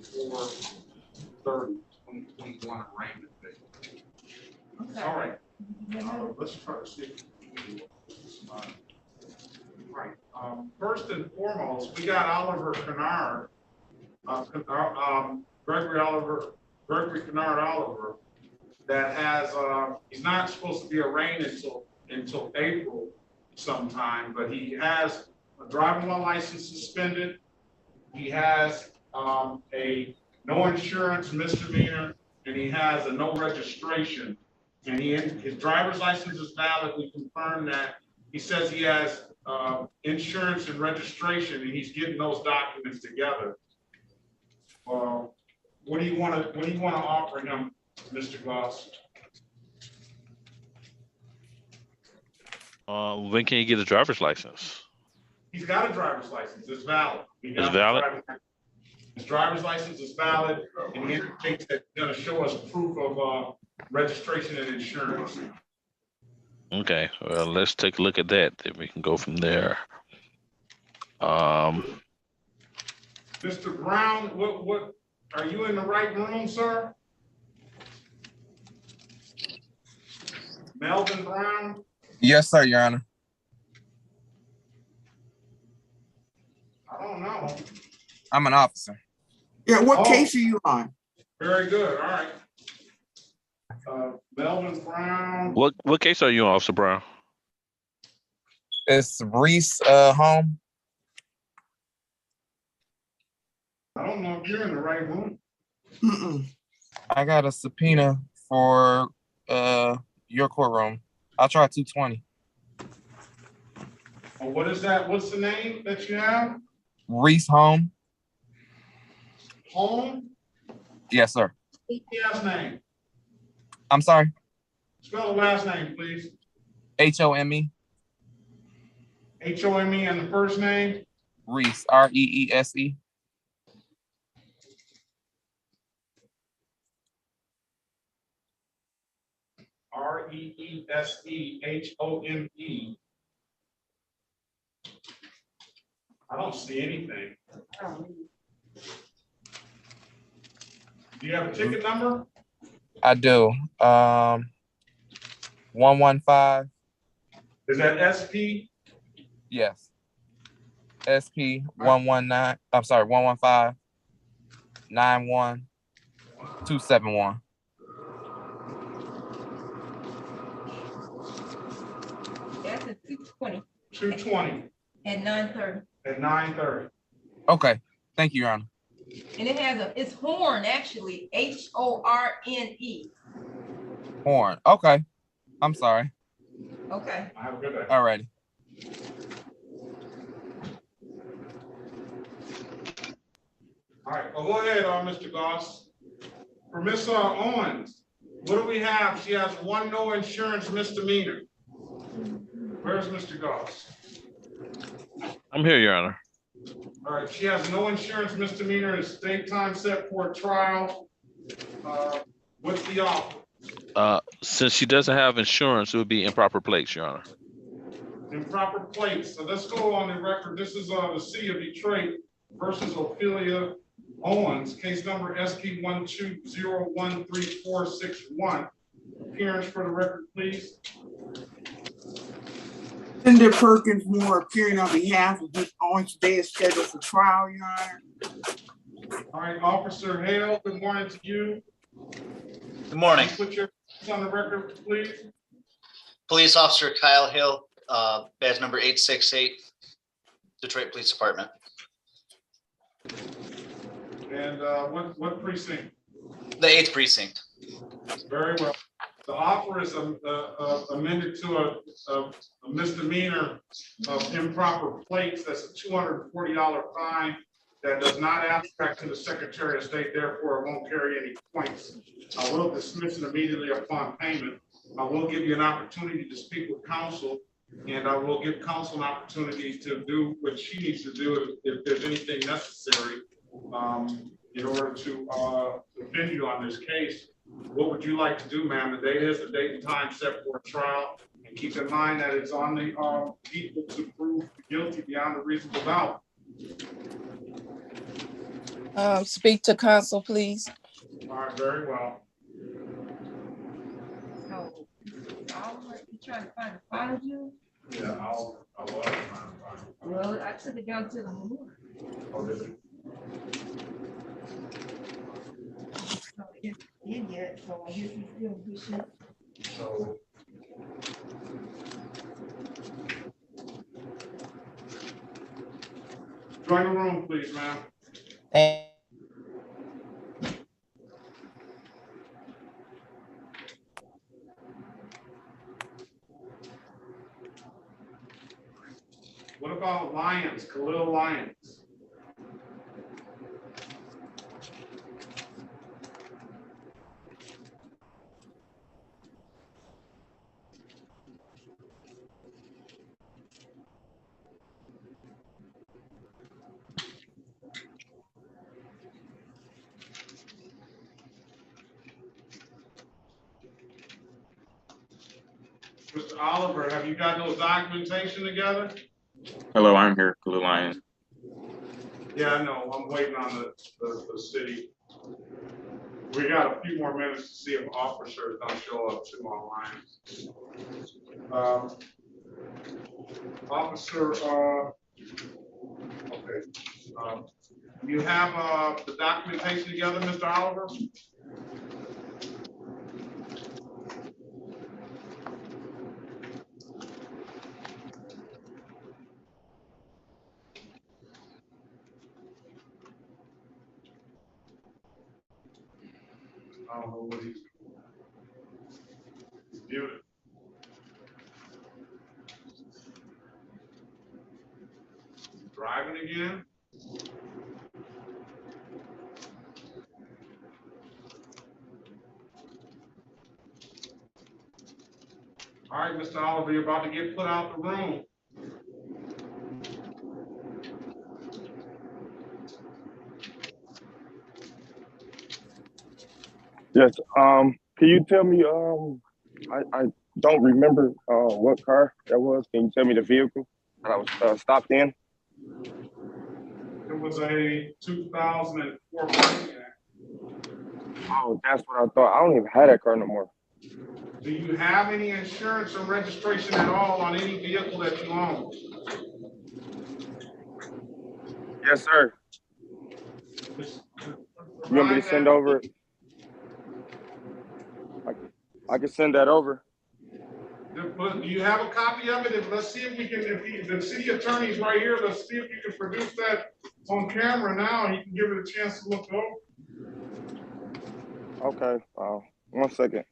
4/30/2021 arraignment date. All right, let's try to see. Right, first and foremost, we got Oliver Kennard, Gregory Kennard Oliver, that has, he's not supposed to be arraigned until April sometime, but he has a driving while license suspended. He has a no insurance misdemeanor, and he has a no registration. And his driver's license is valid. We confirmed that. He says he has insurance and registration, and he's getting those documents together. What do you want to offer him, Mr. Goss? When can you get a driver's license? He's got a driver's license. It's valid. He got It's valid? His driver's license is valid, and he indicates that he's gonna show us proof of registration and insurance. Okay, well, let's take a look at that. Then we can go from there. Mr. Brown, what, are you in the right room, sir? Melvin Brown? Yes, sir, Your Honor. I don't know. I'm an officer. Yeah, what case are you on? Very good, all right. Melvin Brown. What case are you on, Officer Brown? It's Reese home. I don't know if you're in the right room. I got a subpoena for your courtroom. I'll try 220. Oh, what is that? What's the name that you have? Reese home. Home? Yes, sir. Last name. I'm sorry. Spell the last name, please. H-O-M-E. H-O-M-E and the first name? Reese, R-E-E-S-E. R-E-E-S-E-H-O-M-E. I don't see anything. Do you have a ticket number? I do. 115. Is that SP? Yes. SP 119. I'm sorry, 115 91 271. That's a 220 220 at 9:30. at 9:30. Okay. Thank you, Your Honor. And it has it's Horn, actually, H-O-R-N-E. Horn. Okay. I'm sorry. Okay. Have a good day. All righty. All right, well, go ahead, Mr. Goss. For Miss Owens, what do we have? She has one no insurance misdemeanor. Where's Mr. Goss? I'm here, Your Honor. All right, she has no insurance misdemeanor. It's date time set for a trial. What's the offer? Since she doesn't have insurance, it would be improper plates, Your Honor. Improper plates. So let's go on the record. This is the City of Detroit versus Ophelia Owens, case number SP 120134661. Appearance for the record, please. Linda Perkins Moore appearing on behalf of Ms. Owens. Today is scheduled for trial, Your Honor. All right, Officer Hale, good morning to you. Good morning. Put your on the record, please. Police Officer Kyle Hill, badge number 868, Detroit Police Department. And what precinct? The 8th precinct. Very well. The offer is amended to a misdemeanor of improper plates. That's a $240 fine that does not abstract to the Secretary of State, therefore it won't carry any points. I will dismiss it immediately upon payment. I will give you an opportunity to speak with counsel, and I will give counsel an opportunity to do what she needs to do if there's anything necessary in order to defend you on this case. What would you like to do, ma'am? The date is the date and time set for a trial, and keep in mind that it's on the people to prove guilty beyond a reasonable doubt. Speak to counsel, please. All right, very well. So, you trying to find a file, Judge? Yeah, I was trying to find it. Well, I took it down to the memorial. Oh, did you? So it's in yet, so I guess it's still good shit. So. Join the room, please, ma'am. What about Lyons, Khalil Lyons? Mr. Oliver, have you got those documentation together? Hello, I'm here, Khalil Lion. Yeah, I know. I'm waiting on the city. We got a few more minutes to see if officers don't show up too online. Officer, okay. You have the documentation together, Mr. Oliver? I don't know what he's muted. Driving again? All right, Mr. Oliver, you're about to get put out the room. Yes. Can you tell me? I don't remember what car that was. Can you tell me the vehicle that I was stopped in? It was a 2004 Perkins. Oh, that's what I thought. I don't even have that car no more. Do you have any insurance or registration at all on any vehicle that you own? Yes, sir. You want me to send over? I can send that over. Do you have a copy of it? Let's see if we can, if the city attorney's right here, let's see if you can produce that on camera now, and you can give it a chance to look over. Okay. 1 second.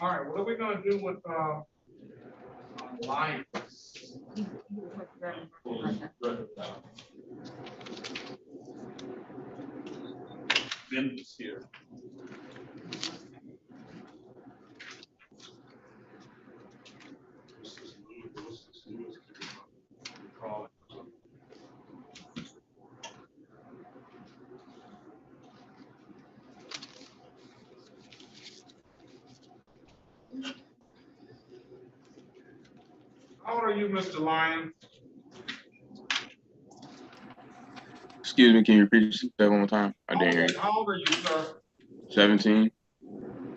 All right, what are we gonna do with Lions? Ben is here. How old are you, Mr. Lyon? Excuse me, can you repeat that one more time? I didn't hear you. How old are you, sir? 17.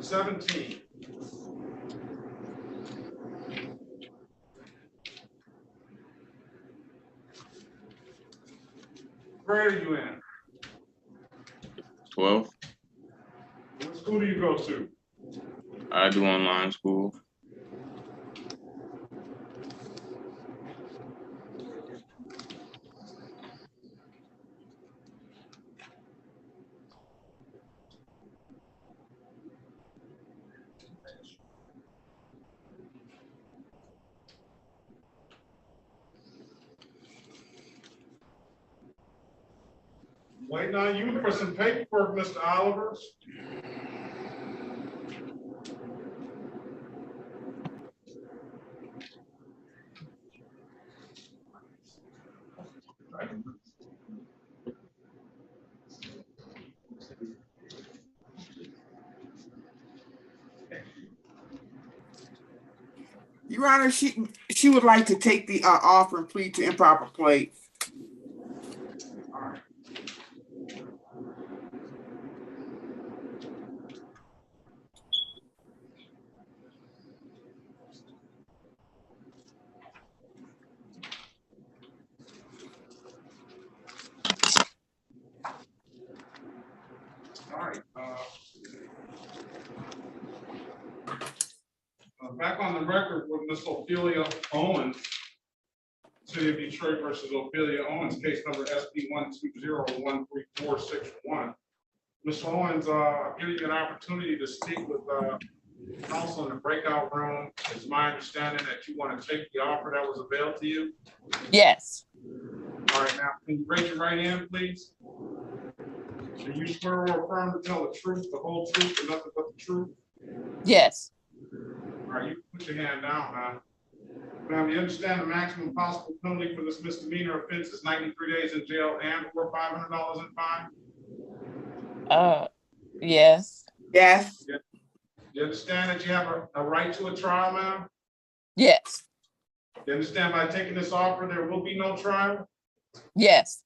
17. Where are you in? 12. What school do you go to? I do online school. Waiting on you for some paperwork, Mr. Oliver. Your Honor, she would like to take the offer and plead to improper plate. All right. Back on the record with Miss Ophelia Owens, City of Detroit versus Ophelia Owens, case number SP 120134661. Ms. Owens, I'm giving you an opportunity to speak with counsel in the breakout room. It's my understanding that you want to take the offer that was availed to you. Yes. All right, now, can you raise your right hand, please? Do you swear or affirm to tell the truth, the whole truth, and nothing but the truth? Yes. All right, you can put your hand down, man. Ma'am, you understand the maximum possible penalty for this misdemeanor offense is 93 days in jail and or $500 in fine? Yes. Yes. You understand that you have a right to a trial, ma'am? Yes. You understand by taking this offer, there will be no trial? Yes.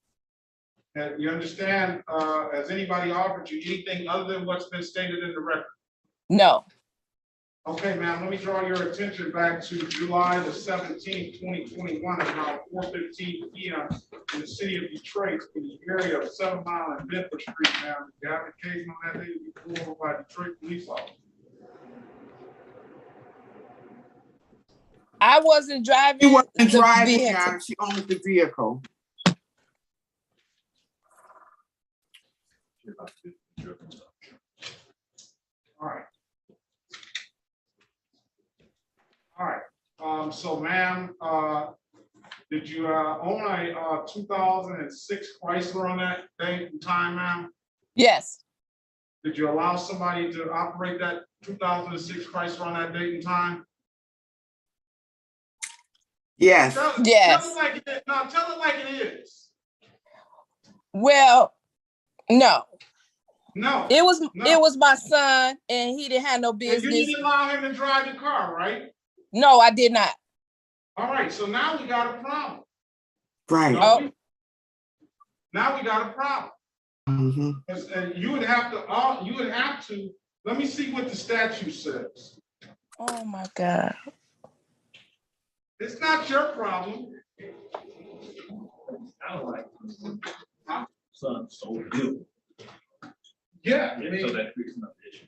And you understand, has anybody offered you anything other than what's been stated in the record? No. Okay, ma'am, let me draw your attention back to July the 17th, 2021, at around 4:15 p.m. in the city of Detroit, in the area of 7 Mile and Bedford Street, ma'am. The application on that day to be pulled over by Detroit police officers. I wasn't driving. She wasn't the driving, vehicle. Your Honor. She owned the vehicle. All right. All right. So ma'am, did you own a 2006 Chrysler on that date and time, ma'am? Yes. Did you allow somebody to operate that 2006 Chrysler on that date and time? Yes. Yes. Tell it like it is. No, tell it like it is. Well, no. No. It was my son, and he didn't have no And business. you didn't allow him to drive the car, right? No, I did not. All right, so now we got a problem. Right. Oh. Now we got a problem. Mm-hmm. And you would have to, let me see what the statute says. Oh my God. It's not your problem. I don't like my son so good. Yeah. So that creates another issue.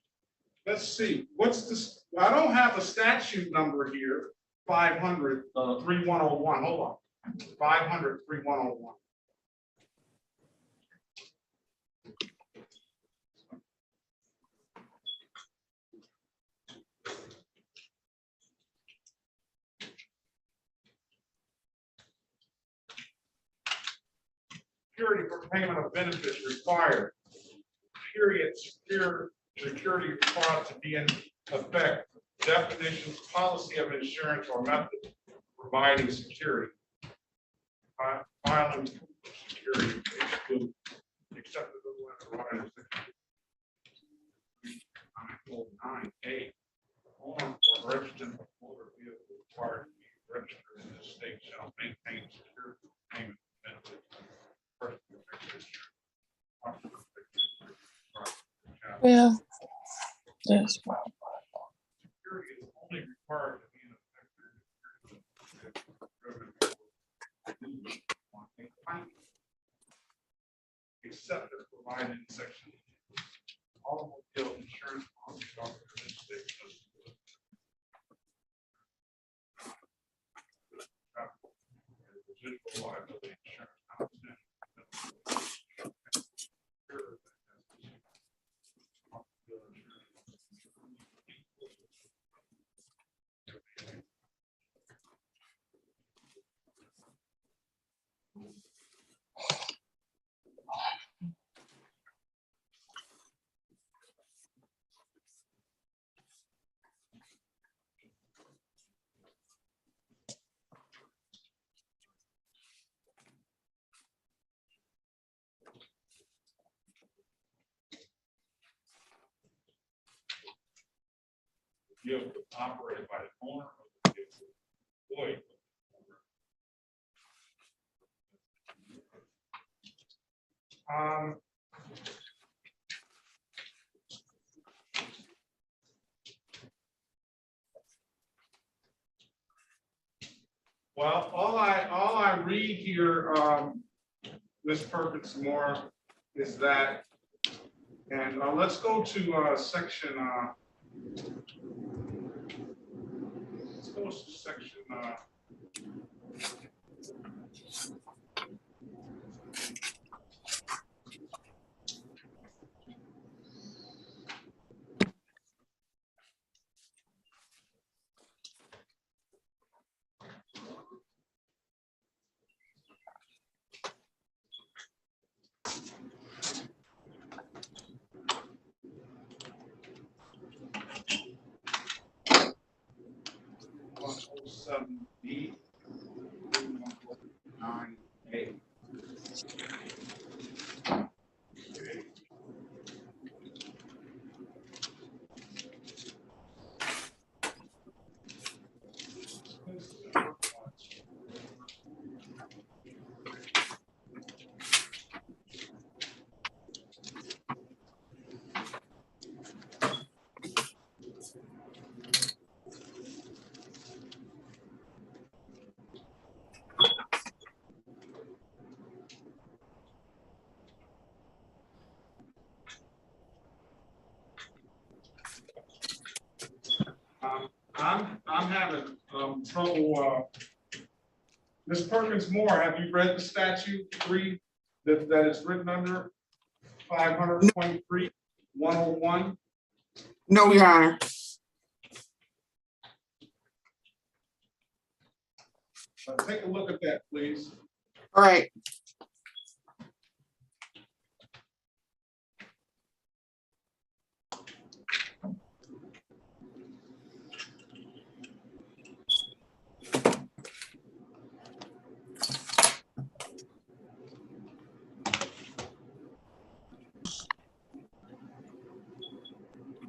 Let's see, what's this? I don't have a statute number here, 500-3101, hold on. 500-3101. Security for payment of benefits required. Period. Security required to be in effect. Definitions, policy of insurance or method providing security. Filing security except for the letter 9A. Form for registered motor vehicle required to be registered in the state shall maintain security payment benefits. Well, that's why. Security is only required to be in effect except as provided in section automobile insurance policy offered in this state. Residual liability insurance. Vehicle operated by the owner of the vehicle, employee. Well, all I read here, Ms. Perkins more is that, and let's go to section go to section, B, 9A. I'm having trouble. Ms. Perkins Moore, have you read the statute 3 that is written under 500.3.101? No, Your Honor. Take a look at that, please. All right.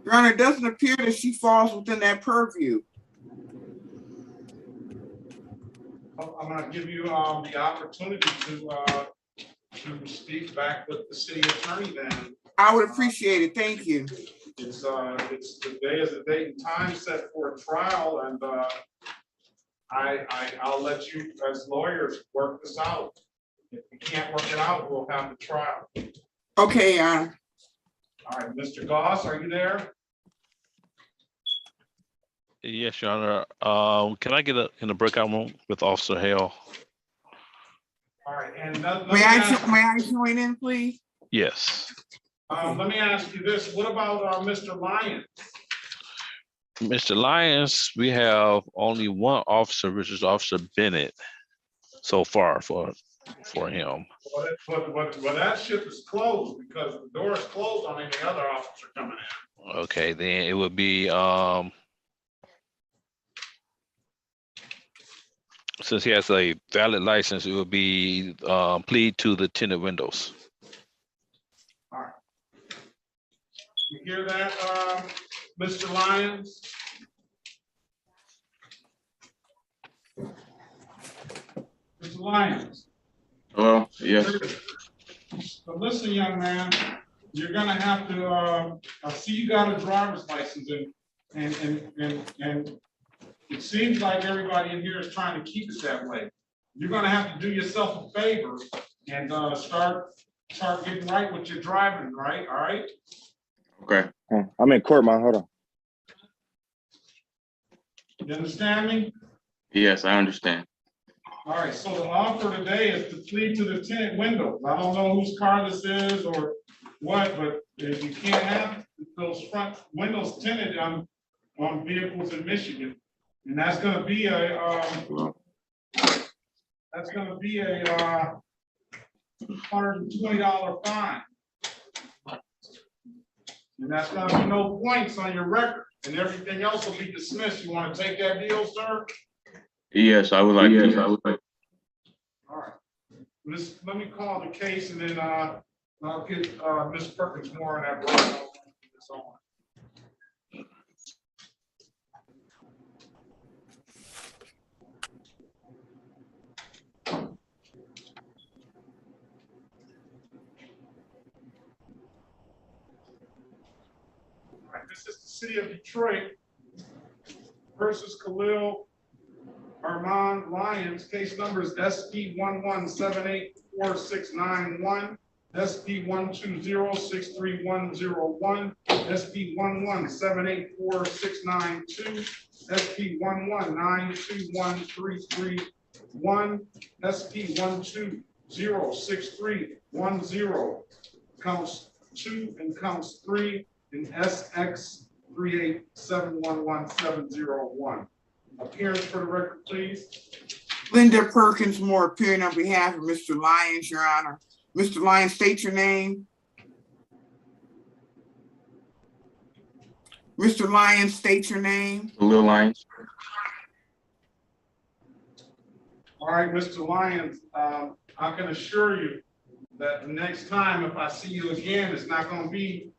Your Honor, it doesn't appear that she falls within that purview. I'm going to give you the opportunity to speak back with the city attorney then. I would appreciate it. Thank you. It's today is the date and time set for a trial, and I'll let you as lawyers work this out. If we can't work it out, we'll have the trial. Okay, Your Honor. All right, Mr. Goss, are you there? Yes, Your Honor. Can I get in the breakout room with Officer Hale? All right, and may I join in, please? Yes. Let me ask you this. What about Mr. Lyons? Mr. Lyons, we have only one officer, which is Officer Bennett, so far for him. Well, that ship is closed because the door is closed on any other officer coming in. Okay, then it would be since he has a valid license, it would be plead to the tinted windows. All right. You hear that, Mr. Lyons? Mr. Lyons? Hello? Yes. So listen, young man, you're gonna have to, I see you got a driver's license and it seems like everybody in here is trying to keep it that way. You're gonna have to do yourself a favor and start getting right with your driving, right? All right? Okay. I'm in court, man. Hold on. You understand me? Yes, I understand. All right, so the offer today is to plead to the tinted windows. I don't know whose car this is or what, but if you can't have those front windows tinted on vehicles in Michigan, and that's gonna be a $120 fine. And that's gonna be no points on your record, and everything else will be dismissed. You wanna take that deal, sir? Yes, I would like to. All right. Let me call the case and then I'll get Ms. Perkins more on that. All right, this is the city of Detroit versus Khalil Armand Lyons. Case number is SP 117846991. SP 120-63101, SP 11-784-692, SP 11-921-331, SP 120-6310, counts 2 and counts 3, and SX 38711-701. Appearance for the record, please. Linda Perkins Moore appearing on behalf of Mr. Lyons, Your Honor. Mr. Lyons, state your name. Mr. Lyons, state your name. Lil Lyons. All right, Mr. Lyons, I can assure you that the next time if I see you again, it's not going to be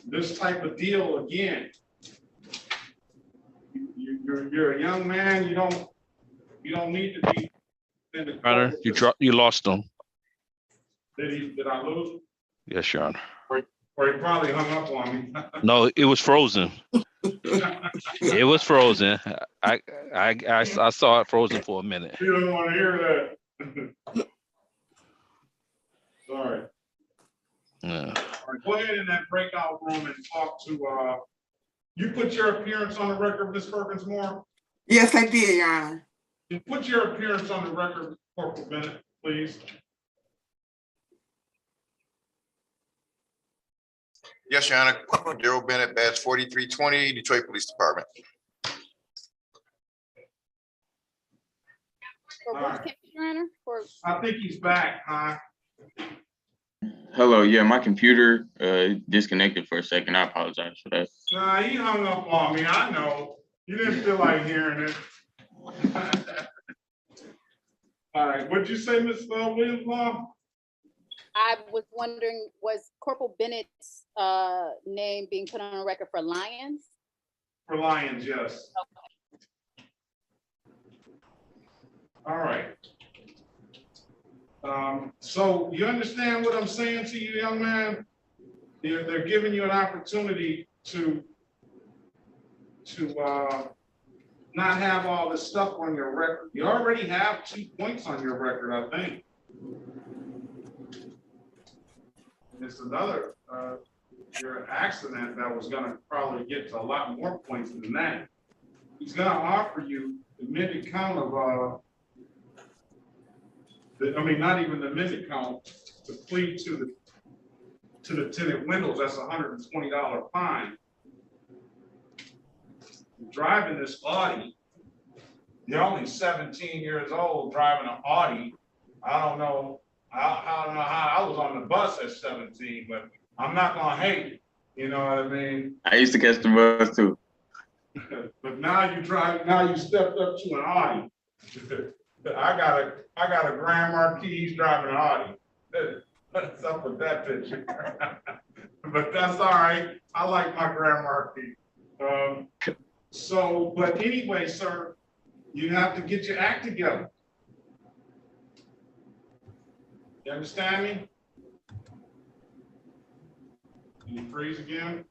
this type of deal again. You're a young man. You don't need to be in the Honor, you lost them. Did I lose him? Yes, Your Honor. Or he probably hung up on me. No, it was frozen. It was frozen. I saw it frozen for a minute. You don't want to hear that. Sorry. Yeah. All right, go ahead in that breakout room and talk to you put your appearance on the record, Ms. Perkins Moore? Yes, I did, Your Honor. You put your appearance on the record, Corporal Bennett, please. Yes, Your Honor. Daryl Bennett, badge 4320, Detroit Police Department. For which case, Your Honor? For I think he's back, huh? Hello, yeah, my computer disconnected for a second. I apologize for that. Nah, he hung up on me. I know. You didn't feel like hearing it. All right, what'd you say, Ms. Williams Law? I was wondering, was Corporal Bennett's name being put on a record for Lyons? For Lyons, yes. Okay. All right. So you understand what I'm saying to you, young man? They're giving you an opportunity to not have all this stuff on your record. You already have 2 points on your record, I think. It's another your accident that was going to probably get to a lot more points than that. He's going to offer you the minute count of not even the minute count to plead to the tinted windows. That's $120 fine. Driving this Audi, you're only 17 years old driving an Audi. I don't know how I was on the bus at 17, but I'm not gonna hate. You know what I mean? I used to catch the bus too. But now you stepped up to an Audi. I got a Grand Marquis driving an Audi. What's up with that picture? But that's all right. I like my Grand Marquis. But anyway, sir, you have to get your act together. You understand me? Can you freeze again?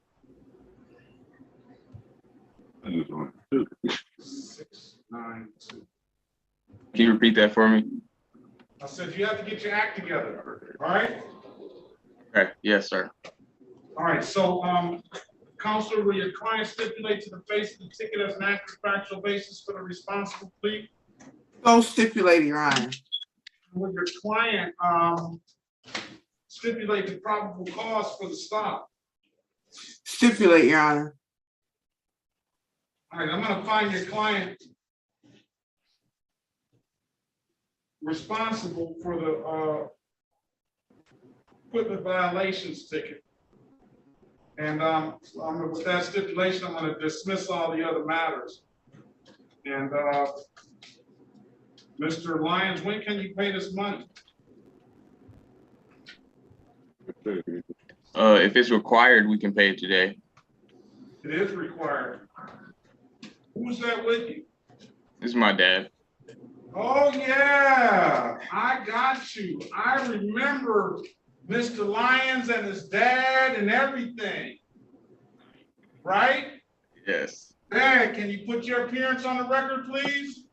692. Can you repeat that for me? I said you have to get your act together. All right? Okay, yes, sir. All right, so Counselor, will your client stipulate to the face of the ticket as an accurate factual basis for the responsible plea? So stipulated, Your Honor. Will your client stipulate the probable cause for the stop? Stipulate, Your Honor. All right, I'm gonna find your client responsible for the equipment violations ticket. And with that stipulation, I'm gonna dismiss all the other matters. And Mr. Lyons, when can you pay this money? If it's required, we can pay it today. It is required. Who's that with you? This is my dad. Oh, yeah, I got you. I remember Mr. Lyons and his dad and everything, right? Yes. Dad, can you put your appearance on the record, please?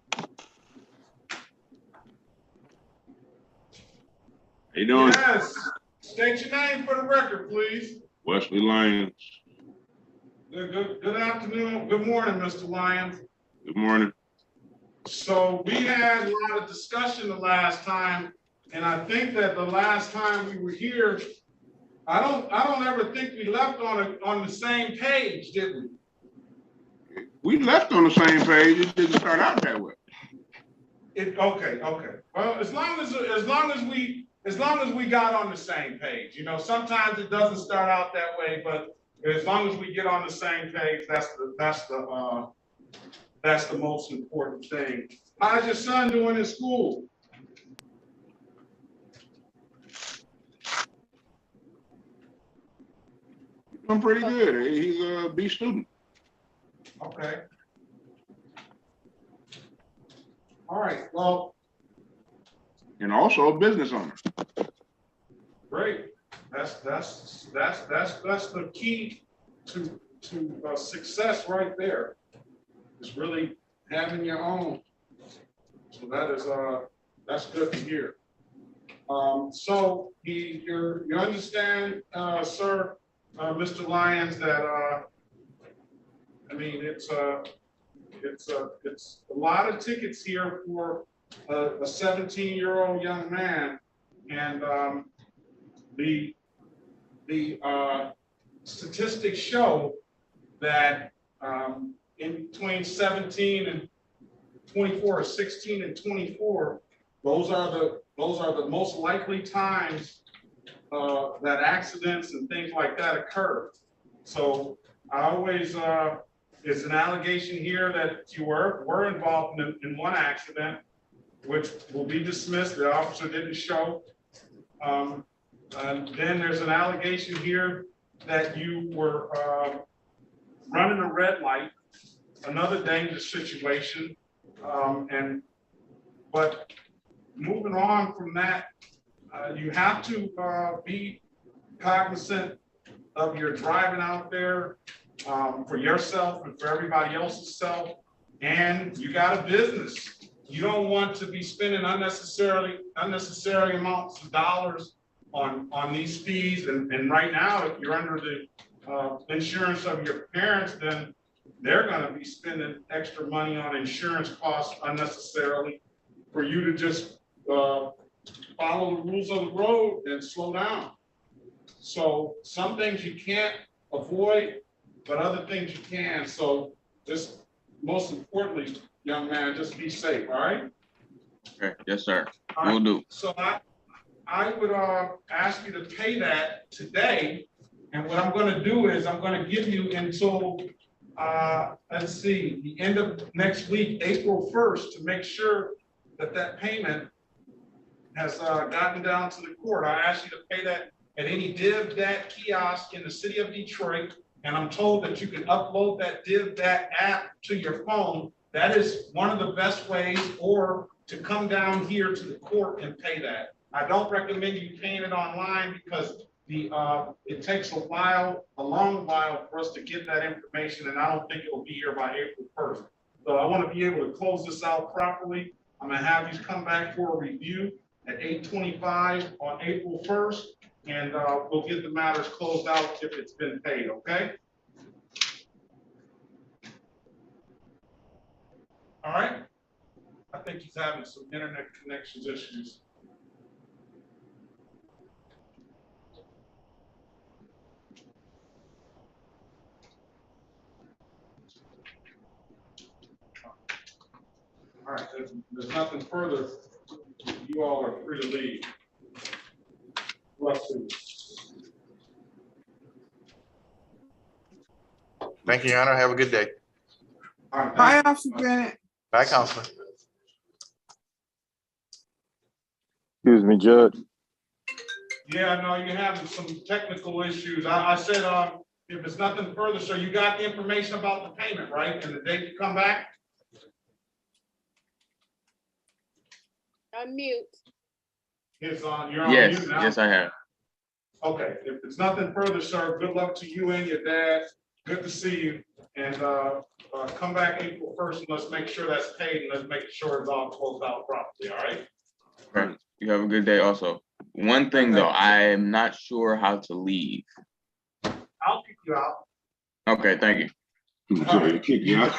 How you doing? Yes. State your name for the record, please. Wesley Lyons. Good afternoon, good morning, Mr. Lyons. Good morning. So we had a lot of discussion the last time, and I think that the last time we were here, I don't ever think we left on the same page, did we? We left on the same page. It didn't start out that way. Okay. Well, as long as we got on the same page, you know, sometimes it doesn't start out that way, but as long as we get on the same page, that's the most important thing. How's your son doing in school? I'm pretty good. He's a B student. Okay. All right. Well. And also a business owner. Great. That's the key to success right there. Is really having your own. So that's good to hear. So you understand, sir, Mr. Lyons, that I mean it's a lot of tickets here for a 17-year-old young man, and the statistics show that in between 17 and 24, or 16 and 24, those are the most likely times that accidents and things like that occur. So I always, it's an allegation here that you were involved in one accident, which will be dismissed. The officer didn't show. And then there's an allegation here that you were running a red light, another dangerous situation. But moving on from that, you have to be cognizant of your driving out there for yourself and for everybody else's self. And you got a business. You don't want to be spending unnecessary amounts of dollars on these fees. And right now, if you're under the insurance of your parents, then they're going to be spending extra money on insurance costs unnecessarily for you to just follow the rules of the road and slow down. So some things you can't avoid, but other things you can. So just most importantly, young man, just be safe, all right? Okay, yes, sir. Will do. So I would ask you to pay that today. And what I'm going to do is I'm going to give you until, let's see, the end of next week, April 1st, to make sure that payment has gotten down to the court. I ask you to pay that at any DivDat kiosk in the city of Detroit. And I'm told that you can upload that DivDat app to your phone. That is one of the best ways, or to come down here to the court and pay that. I don't recommend you paying it online because it takes a long while for us to get that information, and I don't think it will be here by April 1st. So I want to be able to close this out properly. I'm going to have you come back for a review at 8:25 on April 1st, and we'll get the matters closed out if it's been paid, okay? All right. I think he's having some internet connections issues. All right, there's nothing further. You all are free to leave. Bless you. Thank you, Your Honor. Have a good day. All right, Bye, Officer Bennett. Bye, Counselor. Excuse me, Judge. Yeah, no, you're having some technical issues. I said, if it's nothing further, so you got the information about the payment, right? And the date you come back? Unmute. It's on, you're on Yes, mute now? yes, I have. Okay, if it's nothing further, sir, good luck to you and your dad. Good to see you. And come back April 1st and let's make sure that's paid and let's make sure it's all closed out properly, all right? Okay. You have a good day also. One thing though, I am not sure how to leave. I'll kick you out. Okay, thank you. Sorry, kick you out.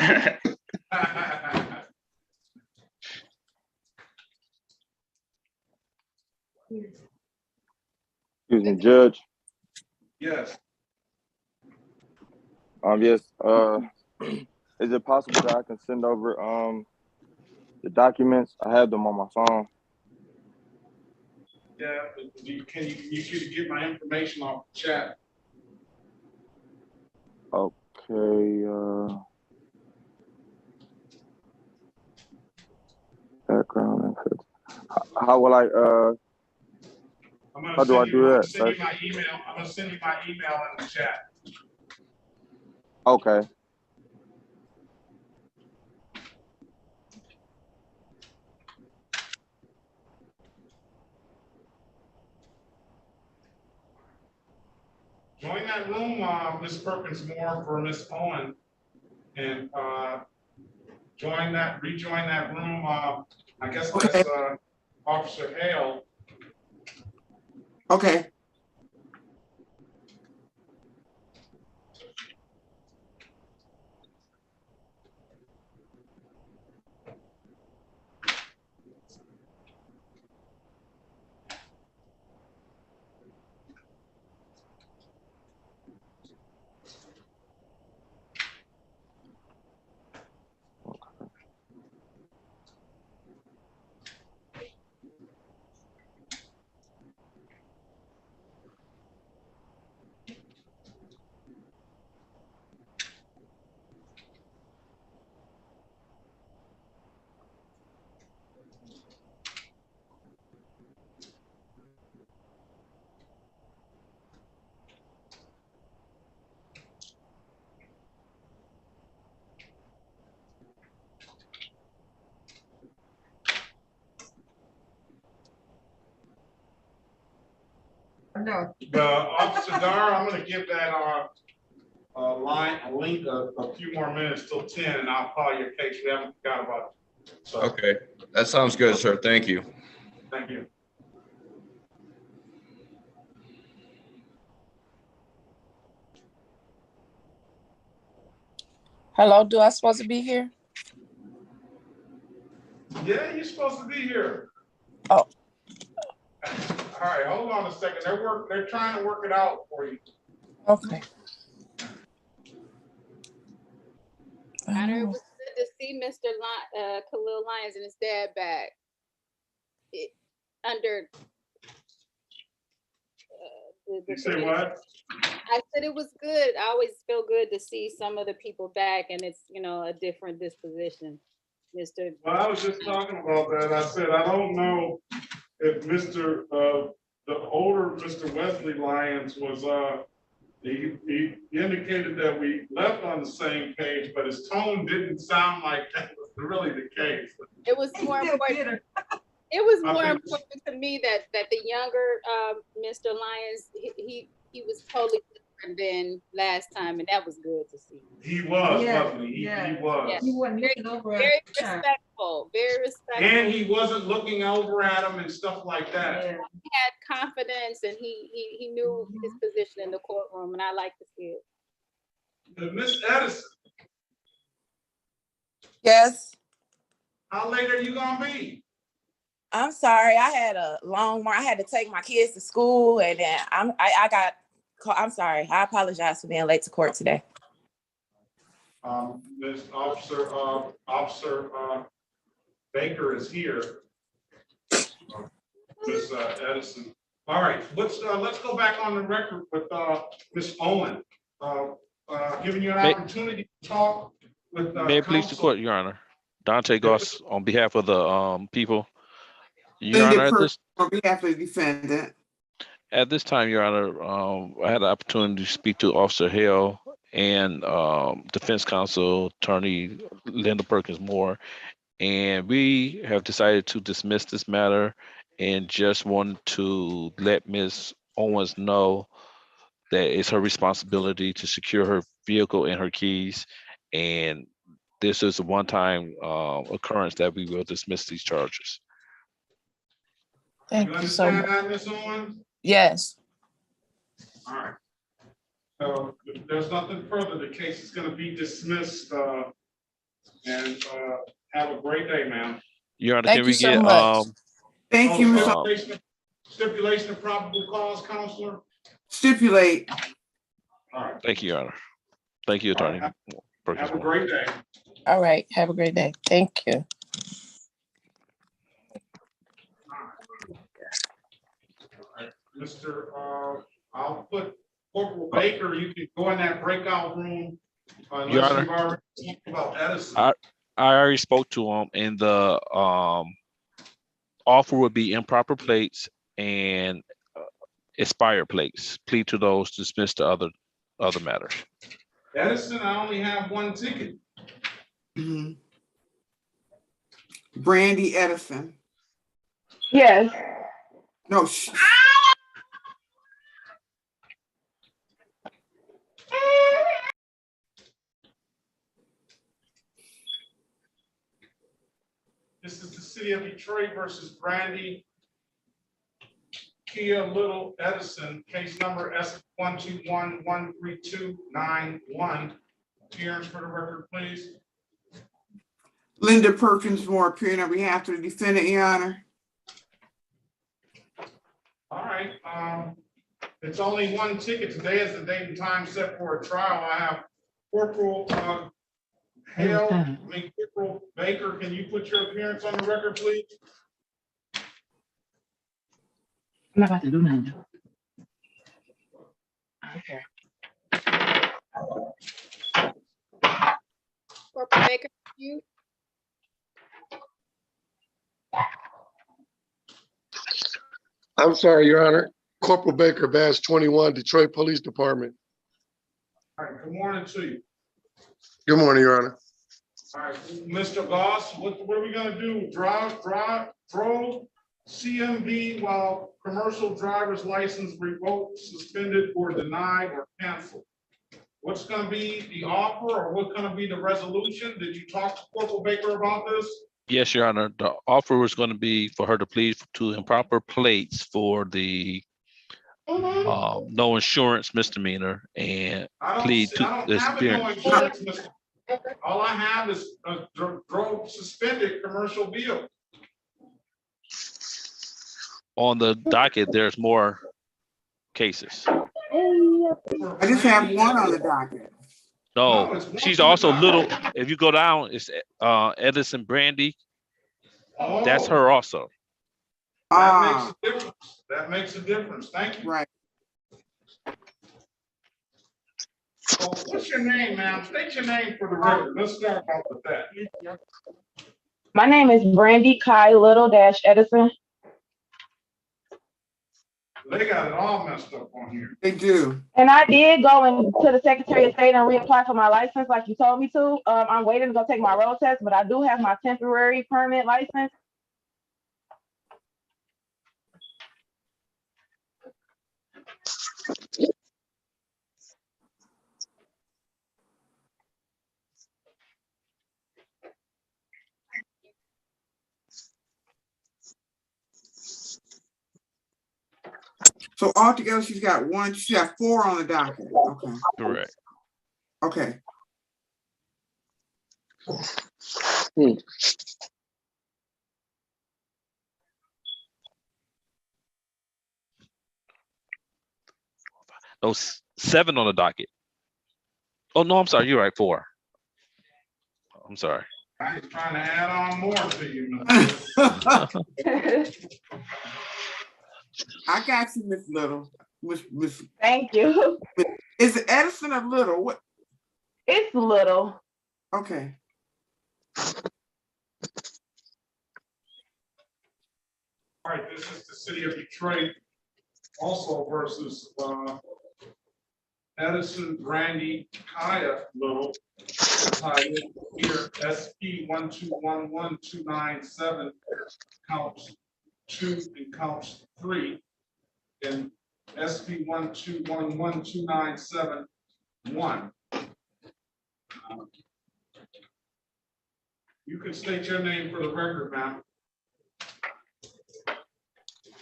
Excuse me, Judge. Yes. Yes, is it possible that I can send over the documents? I have them on my phone. Yeah, but can you get my information off the chat? Okay, background info. How will I how do I do that? Send you my email. I'm gonna send you my email in the chat. Okay. Join that room, Ms. Perkins Moore for Ms. Owen, and rejoin that room. I guess that's Officer Hale. Okay. No. Officer Dar, I'm gonna give that a link a few more minutes till 10, and I'll call your case. We haven't forgot about it. So, Okay, that sounds good, sir. Thank you. thank you. Hello, do I supposed to be here? Yeah, you're supposed to be here. Oh. All right, hold on a second. They're trying to work it out for you. Okay. Honor, it was good to see Mr. Khalil Lyons and his dad back. Under You say what? I said it was good. I always feel good to see some of the people back, and it's a different disposition, Mr. Well, I was just talking about that. I said I don't know if the older Mr. Wesley Lyons was he indicated that we left on the same page, but his tone didn't sound like that was really the case. It was more important. It was more important to me that the younger Mr. Lyons, he was totally different than last time, and that was good to see. He was, wasn't he? He was. Yeah. He wasn't looking over at very the time. respectful, very respectful. And he wasn't looking over at him and stuff like that. Yeah. He had confidence, and he knew his position in the courtroom, and I like to see it. Miss Edison. Yes. How late are you gonna be? I'm sorry. I had a long morning. I had to take my kids to school, and then I'm sorry. I apologize for being late to court today. Miss Officer Baker is here. Miss Edison. All right, let's go back on the record with Miss Owen. Giving you an opportunity to talk with May it please the court, Your Honor. Dante Goss on behalf of the people. Your Honor, on behalf of the defendant. At this time, Your Honor, I had the opportunity to speak to Officer Hale and defense counsel attorney Linda Perkins Moore, and we have decided to dismiss this matter and just wanted to let Ms. Owens know that it's her responsibility to secure her vehicle and her keys, and this is a one-time occurrence that we will dismiss these charges. Thank you so understand much. that, Ms. Owens? Yes. All right. So if there's nothing further. The case is gonna be dismissed, and have a great day, ma'am. Your Honor, Thank can you we so get, much. Thank you, Ms. Stipulation of probable cause, counselor? Stipulate. All right. thank you, Your Honor. Thank you, Attorney. Perkins Have a Moore. great day. All right. Have a great day. Thank you. Mr. I'll put Corporal Baker, you can go in that breakout room Your unless you've Honor, already talked about Edison. I already spoke to him, and the offer would be improper plates and expired plates. Plead to those, dismiss the other matters. Edison, I only have one ticket. Mhm. Brandy Edison. Yes. No. This is the city of Detroit versus Brandy Kia Little Edison, case number S121-13291. Appearance for the record, please. Linda Perkins Moore appearing on behalf of the defendant, Your Honor. All right, it's only one ticket. Today is the date and time set for a trial. I have Corporal Corporal Baker, can you put your appearance on the record, please? I'm not about to do nothing. Okay. Corporal Baker, you. I'm sorry, Your Honor. Corporal Baker, Badge 21, Detroit Police Department. All right, good morning to you. Good morning, Your Honor. All right, Mr. Goss, what are we gonna do? Drove CMV while commercial driver's license revoked, suspended, or denied, or canceled? What's gonna be the offer, or what's gonna be the resolution? Did you talk to Corporal Baker about this? Yes, Your Honor. The offer was going to be for her to plead to improper plates for the no insurance misdemeanor and plead to I the don't have a no experience. insurance, Mr. All I have is a drove suspended commercial vehicle. On the docket, there's more cases. I just have one on the docket. No, it's one she's on the also docket. little. If you go down, it's Edison Brandy. Oh. That's her also. That makes a difference. That makes a difference. Thank you. Right. So what's your name, ma'am? State your name for the record. Let's start off with that. My name is Brandy Kai Little Edison. They got it all messed up on here. They do. And I did go into the Secretary of State and reapply for my license like you told me to. I'm waiting to go take my road test, but I do have my temporary permit license. So altogether, she's got four on the docket. Okay. Correct. Okay. Those 7 on the docket. Oh no, I'm sorry. You're right. 4. I'm sorry. I was trying to add on more to you. I got you, Miss Little. Miss. Thank you. Is it Edison or Little? What? It's Little. Okay. All right, this is the city of Detroit also versus Edison Brandy Kaya Little. Here, SP 1211297 counts 2 and counts 3, and SP 1211297 You can state your name for the record, ma'am.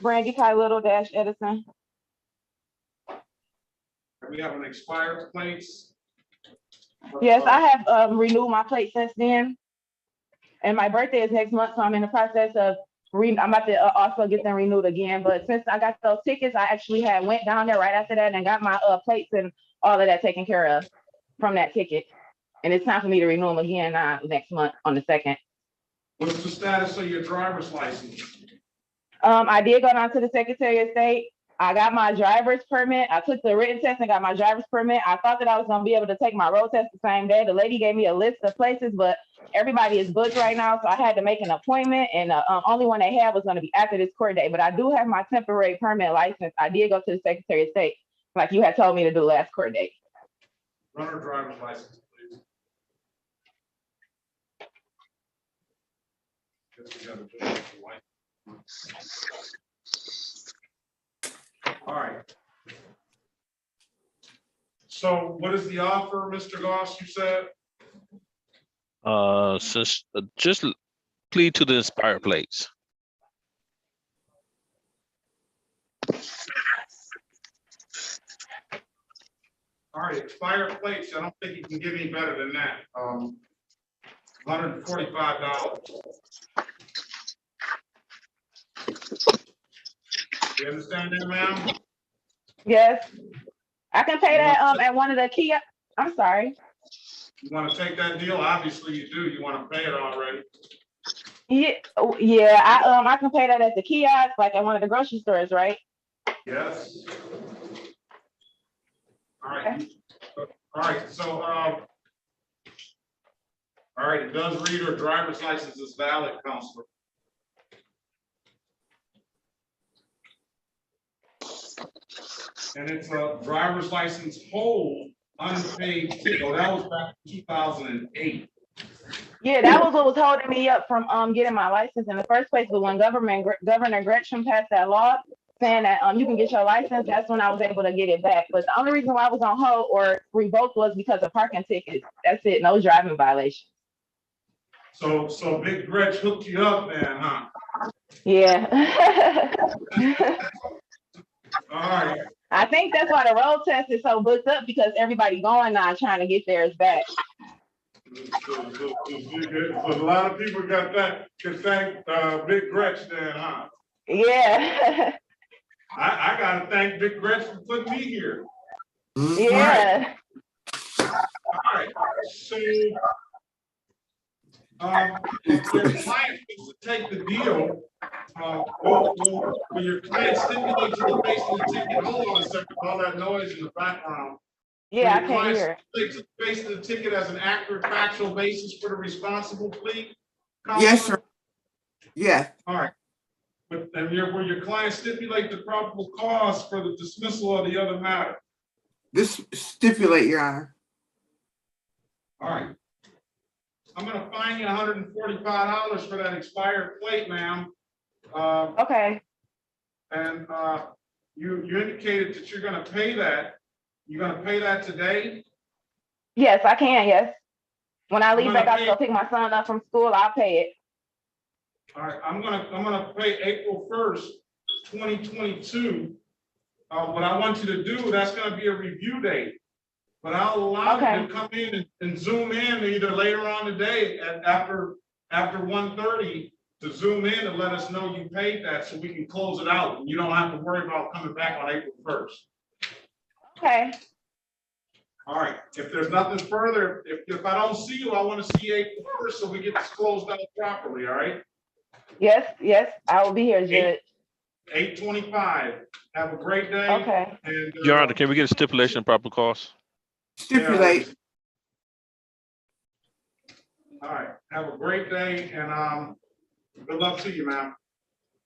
Brandy Kai Little dash Edison. We have an expired plates. Yes, I have renewed my plate since then. And my birthday is next month, so I'm in the process of I'm about to also get them renewed again. But since I got those tickets, I actually went down there right after that and got my plates and all of that taken care of from that ticket. And it's time for me to renew them again next month on the 2nd. What's the status of your driver's license? I did go down to the Secretary of State. I got my driver's permit. I took the written test and got my driver's permit. I thought that I was going to be able to take my road test the same day. The lady gave me a list of places, but everybody is booked right now. So I had to make an appointment, and the only one they had was going to be after this court date. But I do have my temporary permit license. I did go to the Secretary of State, like you had told me to do last court date. Run her driver's license, please. All right. So what is the offer, Mr. Goss, you said? Since just plead to the expired plates. All right, expired plates, I don't think you can get any better than that. $145. You understand that, ma'am? Yes. I can pay that at one of the kiosks. I'm sorry. You want to take that deal? Obviously you do. You want to pay it already. Yeah, I can pay that at the kiosk, like at one of the grocery stores, right? Yes. All right. Okay. All right. So, all right. It does read her driver's license is valid, counselor. And it's a driver's license hold unpaid ticket. Oh, that was back in 2008. Yeah, that was what was holding me up from getting my license in the first place. But when Governor Gresham passed that law saying that you can get your license, that's when I was able to get it back. But the only reason why I was on hold or revoked was because of parking tickets. That's it, no driving violation. So Big Gretch hooked you up then, huh? Yeah. All right. I think that's why the road test is so booked up, because everybody going now trying to get theirs back. So a lot of people got that to thank Big Gretch then, huh? Yeah. I gotta thank Big Gretch for putting me here. Yeah. All right. So if your client wants to take the deal, will your client stipulate to the face of the ticket? Hold on a second, all that noise in the background. Yeah, I can't hear it. To the face of the ticket as an accurate factual basis for the responsible plea? Yes, sir. Yeah. All right. But and will your client stipulate the probable cause for the dismissal of the other matter? This stipulate, Your Honor. All right. I'm gonna fine you $145 for that expired plate, ma'am. Okay. And you indicated that you're gonna pay that. You're gonna pay that today? Yes, I can, yes. When I leave back, I go pick my son up from school, I'll pay it. All right, I'm gonna pay April 1st, 2022. What I want you to do, that's gonna be a review date. But I'll allow you to come in and zoom in either later on today after 1:30 to zoom in and let us know you paid that so we can close it out. And you don't have to worry about coming back on April 1st. Okay. All right. If there's nothing further, if I don't see you, I want to see you April 1st so we get this closed out properly. All right. Yes, I will be here, Judge. 8:25. Have a great day. Okay. And, Your Honor, can we get a stipulation of proper cause? Stipulate. All right. Have a great day and good luck to you, ma'am.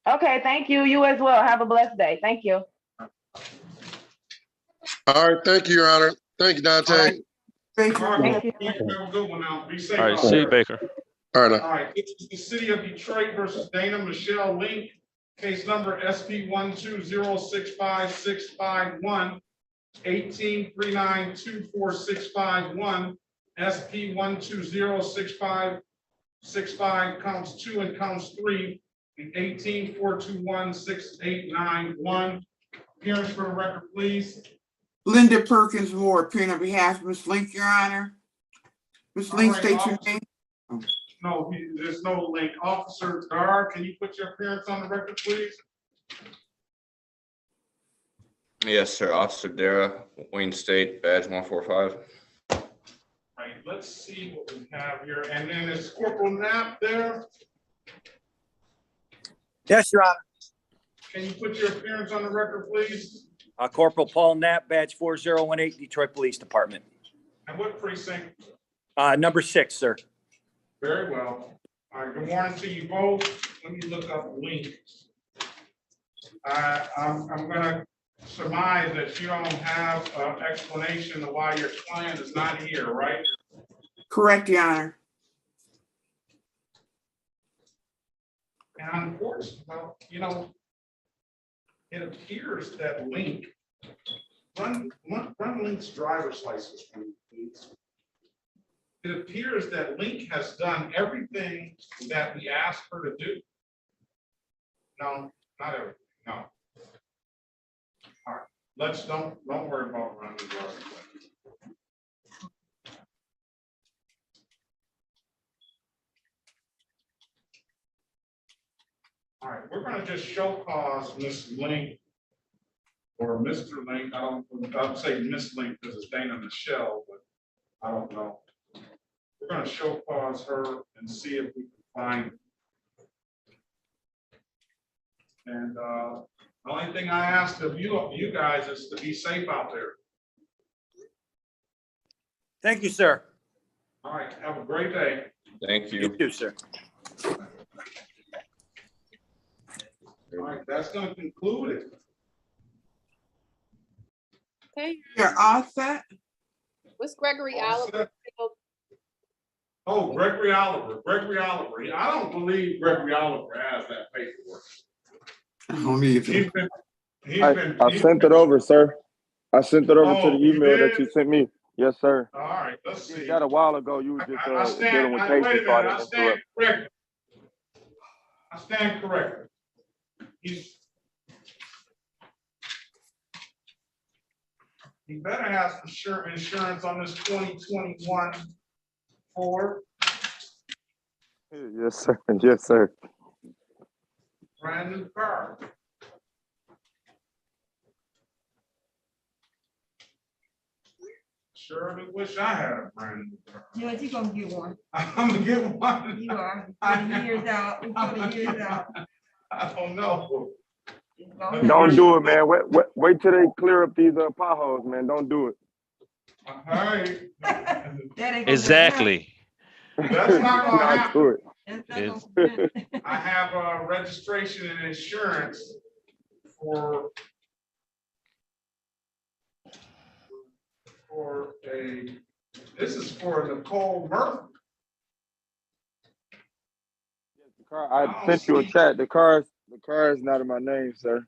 Okay, thank you. You as well. Have a blessed day. Thank you. All right, thank you, Your Honor. Thank you, Dante. All right. Thank you. Have a good one now. Be safe. All right, see you, Baker. All right. All right. This is the City of Detroit versus Dana Michelle Link. Case number SP 1206561, 18392465, SP 1206565 counts 2 and counts 3, 18 421 6891. Appearance for the record, please. Linda Perkins Moore, appearing on behalf of Ms. Link, Your Honor. Ms. Link, All right, state your officer. name. No, there's no link. Officer Gar, can you put your appearance on the record, please? Yes, sir. Officer Dara, Wayne State, badge 145. All right, let's see what we have here. And then is Corporal Knapp there? Yes, Your Honor. Can you put your appearance on the record, please? Corporal Paul Knapp, badge 4018, Detroit Police Department. And what precinct? Number 6, sir. Very well. All right, good morning to you both. Let me look up link. I'm gonna surmise that you don't have an explanation of why your client is not here, right? Correct, Your Honor. And unfortunately, well, you know, it appears that Link, run Link's driver's license for me, please. It appears that Link has done everything that we asked her to do. No, not everything, no. All right, don't worry about running the driver's license. All right, we're gonna just show cause Miss Link or Mr. Link. I'll say Miss Link because it's Dana Michelle, but I don't know. We're gonna show cause her and see if we can find. And the only thing I ask of you guys is to be safe out there. Thank you, sir. All right, have a great day. Thank you. You too, sir. All right, that's gonna conclude it. Okay, You're all set? what's Gregory All Oliver? Oh, Gregory Oliver. I don't believe Gregory Oliver has that paperwork. I don't either. I sent it over, sir. I sent it over to the you email that did? you sent me. Yes, sir. All right, let's see. That a while ago. You were just dealing with wait a cases, minute, so I I didn't stand interrupt. corrected. I stand corrected. He better have some insurance on this 2021 Ford, Yes, sir. Yes, sir. brand new car. Sure do wish I had a brand new car. Yeah, you gonna get one. I'm gonna get one. You are. Before the year's out. Before the year's out. I don't know. Don't do it, man. Wait till they clear up these potholes, man. Don't do it. All right. Exactly. That's not gonna Not happen. do it. I have a registration and insurance for this is for Nicole Murphy. I sent you a chat. The car is not in my name, sir.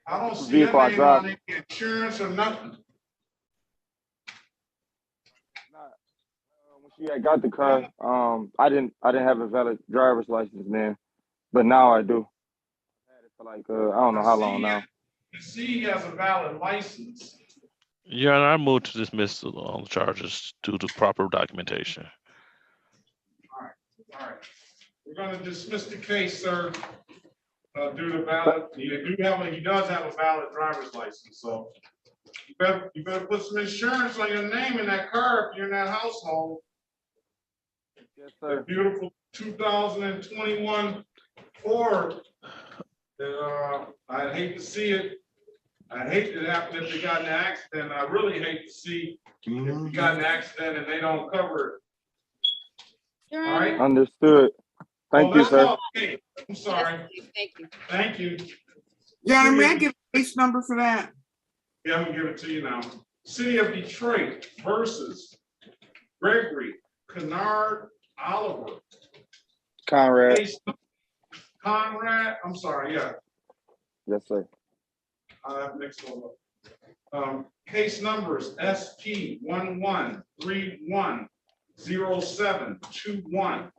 I don't see Vehicle her I name drive. on any insurance or nothing. When she had got the car, I didn't have a valid driver's license then, but now I do. I had it for like I don't know how long now. You see, he has a valid license. Your Honor, I move to dismiss the charges due to proper documentation. All right. We're gonna dismiss the case, sir. Due to valid, he does have a valid driver's license, so you better put some insurance on your name in that car if you're in that household. Yes, sir. Beautiful 2021 Ford. I'd hate to see it. I'd hate it happen if they got in an accident. I really hate to see if you got in an accident and they don't cover it. All right. Understood. Thank you, sir. Okay. I'm sorry. Thank you. Thank you. Yeah, may I give a case number for that? Yeah, I'm gonna give it to you now. City of Detroit versus Gregory Kennard Oliver. Conrad. Conrad, I'm sorry, yeah. Yes, sir. Mixed over. Case numbers SP 11310721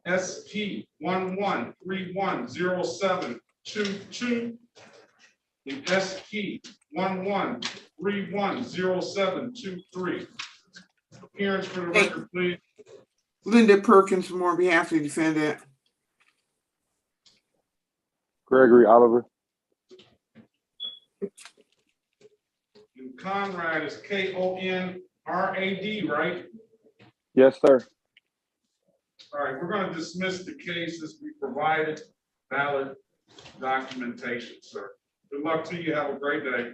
SP 11310722. And SP 11310723. Appearance for the record, please. Linda Perkins Moore on behalf of the defendant. Gregory Oliver. And Conrad is KONRAD, right? Yes, sir. All right, we're going to dismiss the case as we provided valid documentation, sir. Good luck to you. Have a great day.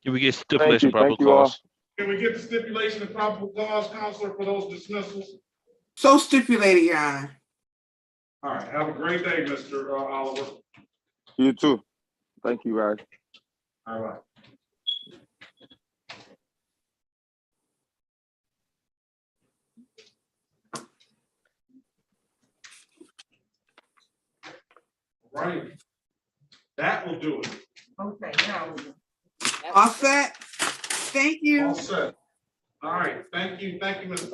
Can we get stipulation probable you all. cause? Can we get the stipulation of probable cause, Counselor, for those dismissals? So stipulated, Your Honor. All right, have a great day, Mr. Oliver. You too. Thank you, guys. All right. Right. That will do it. Okay, now. All set? Thank you. All set. All right, thank you, Ms. Perkins.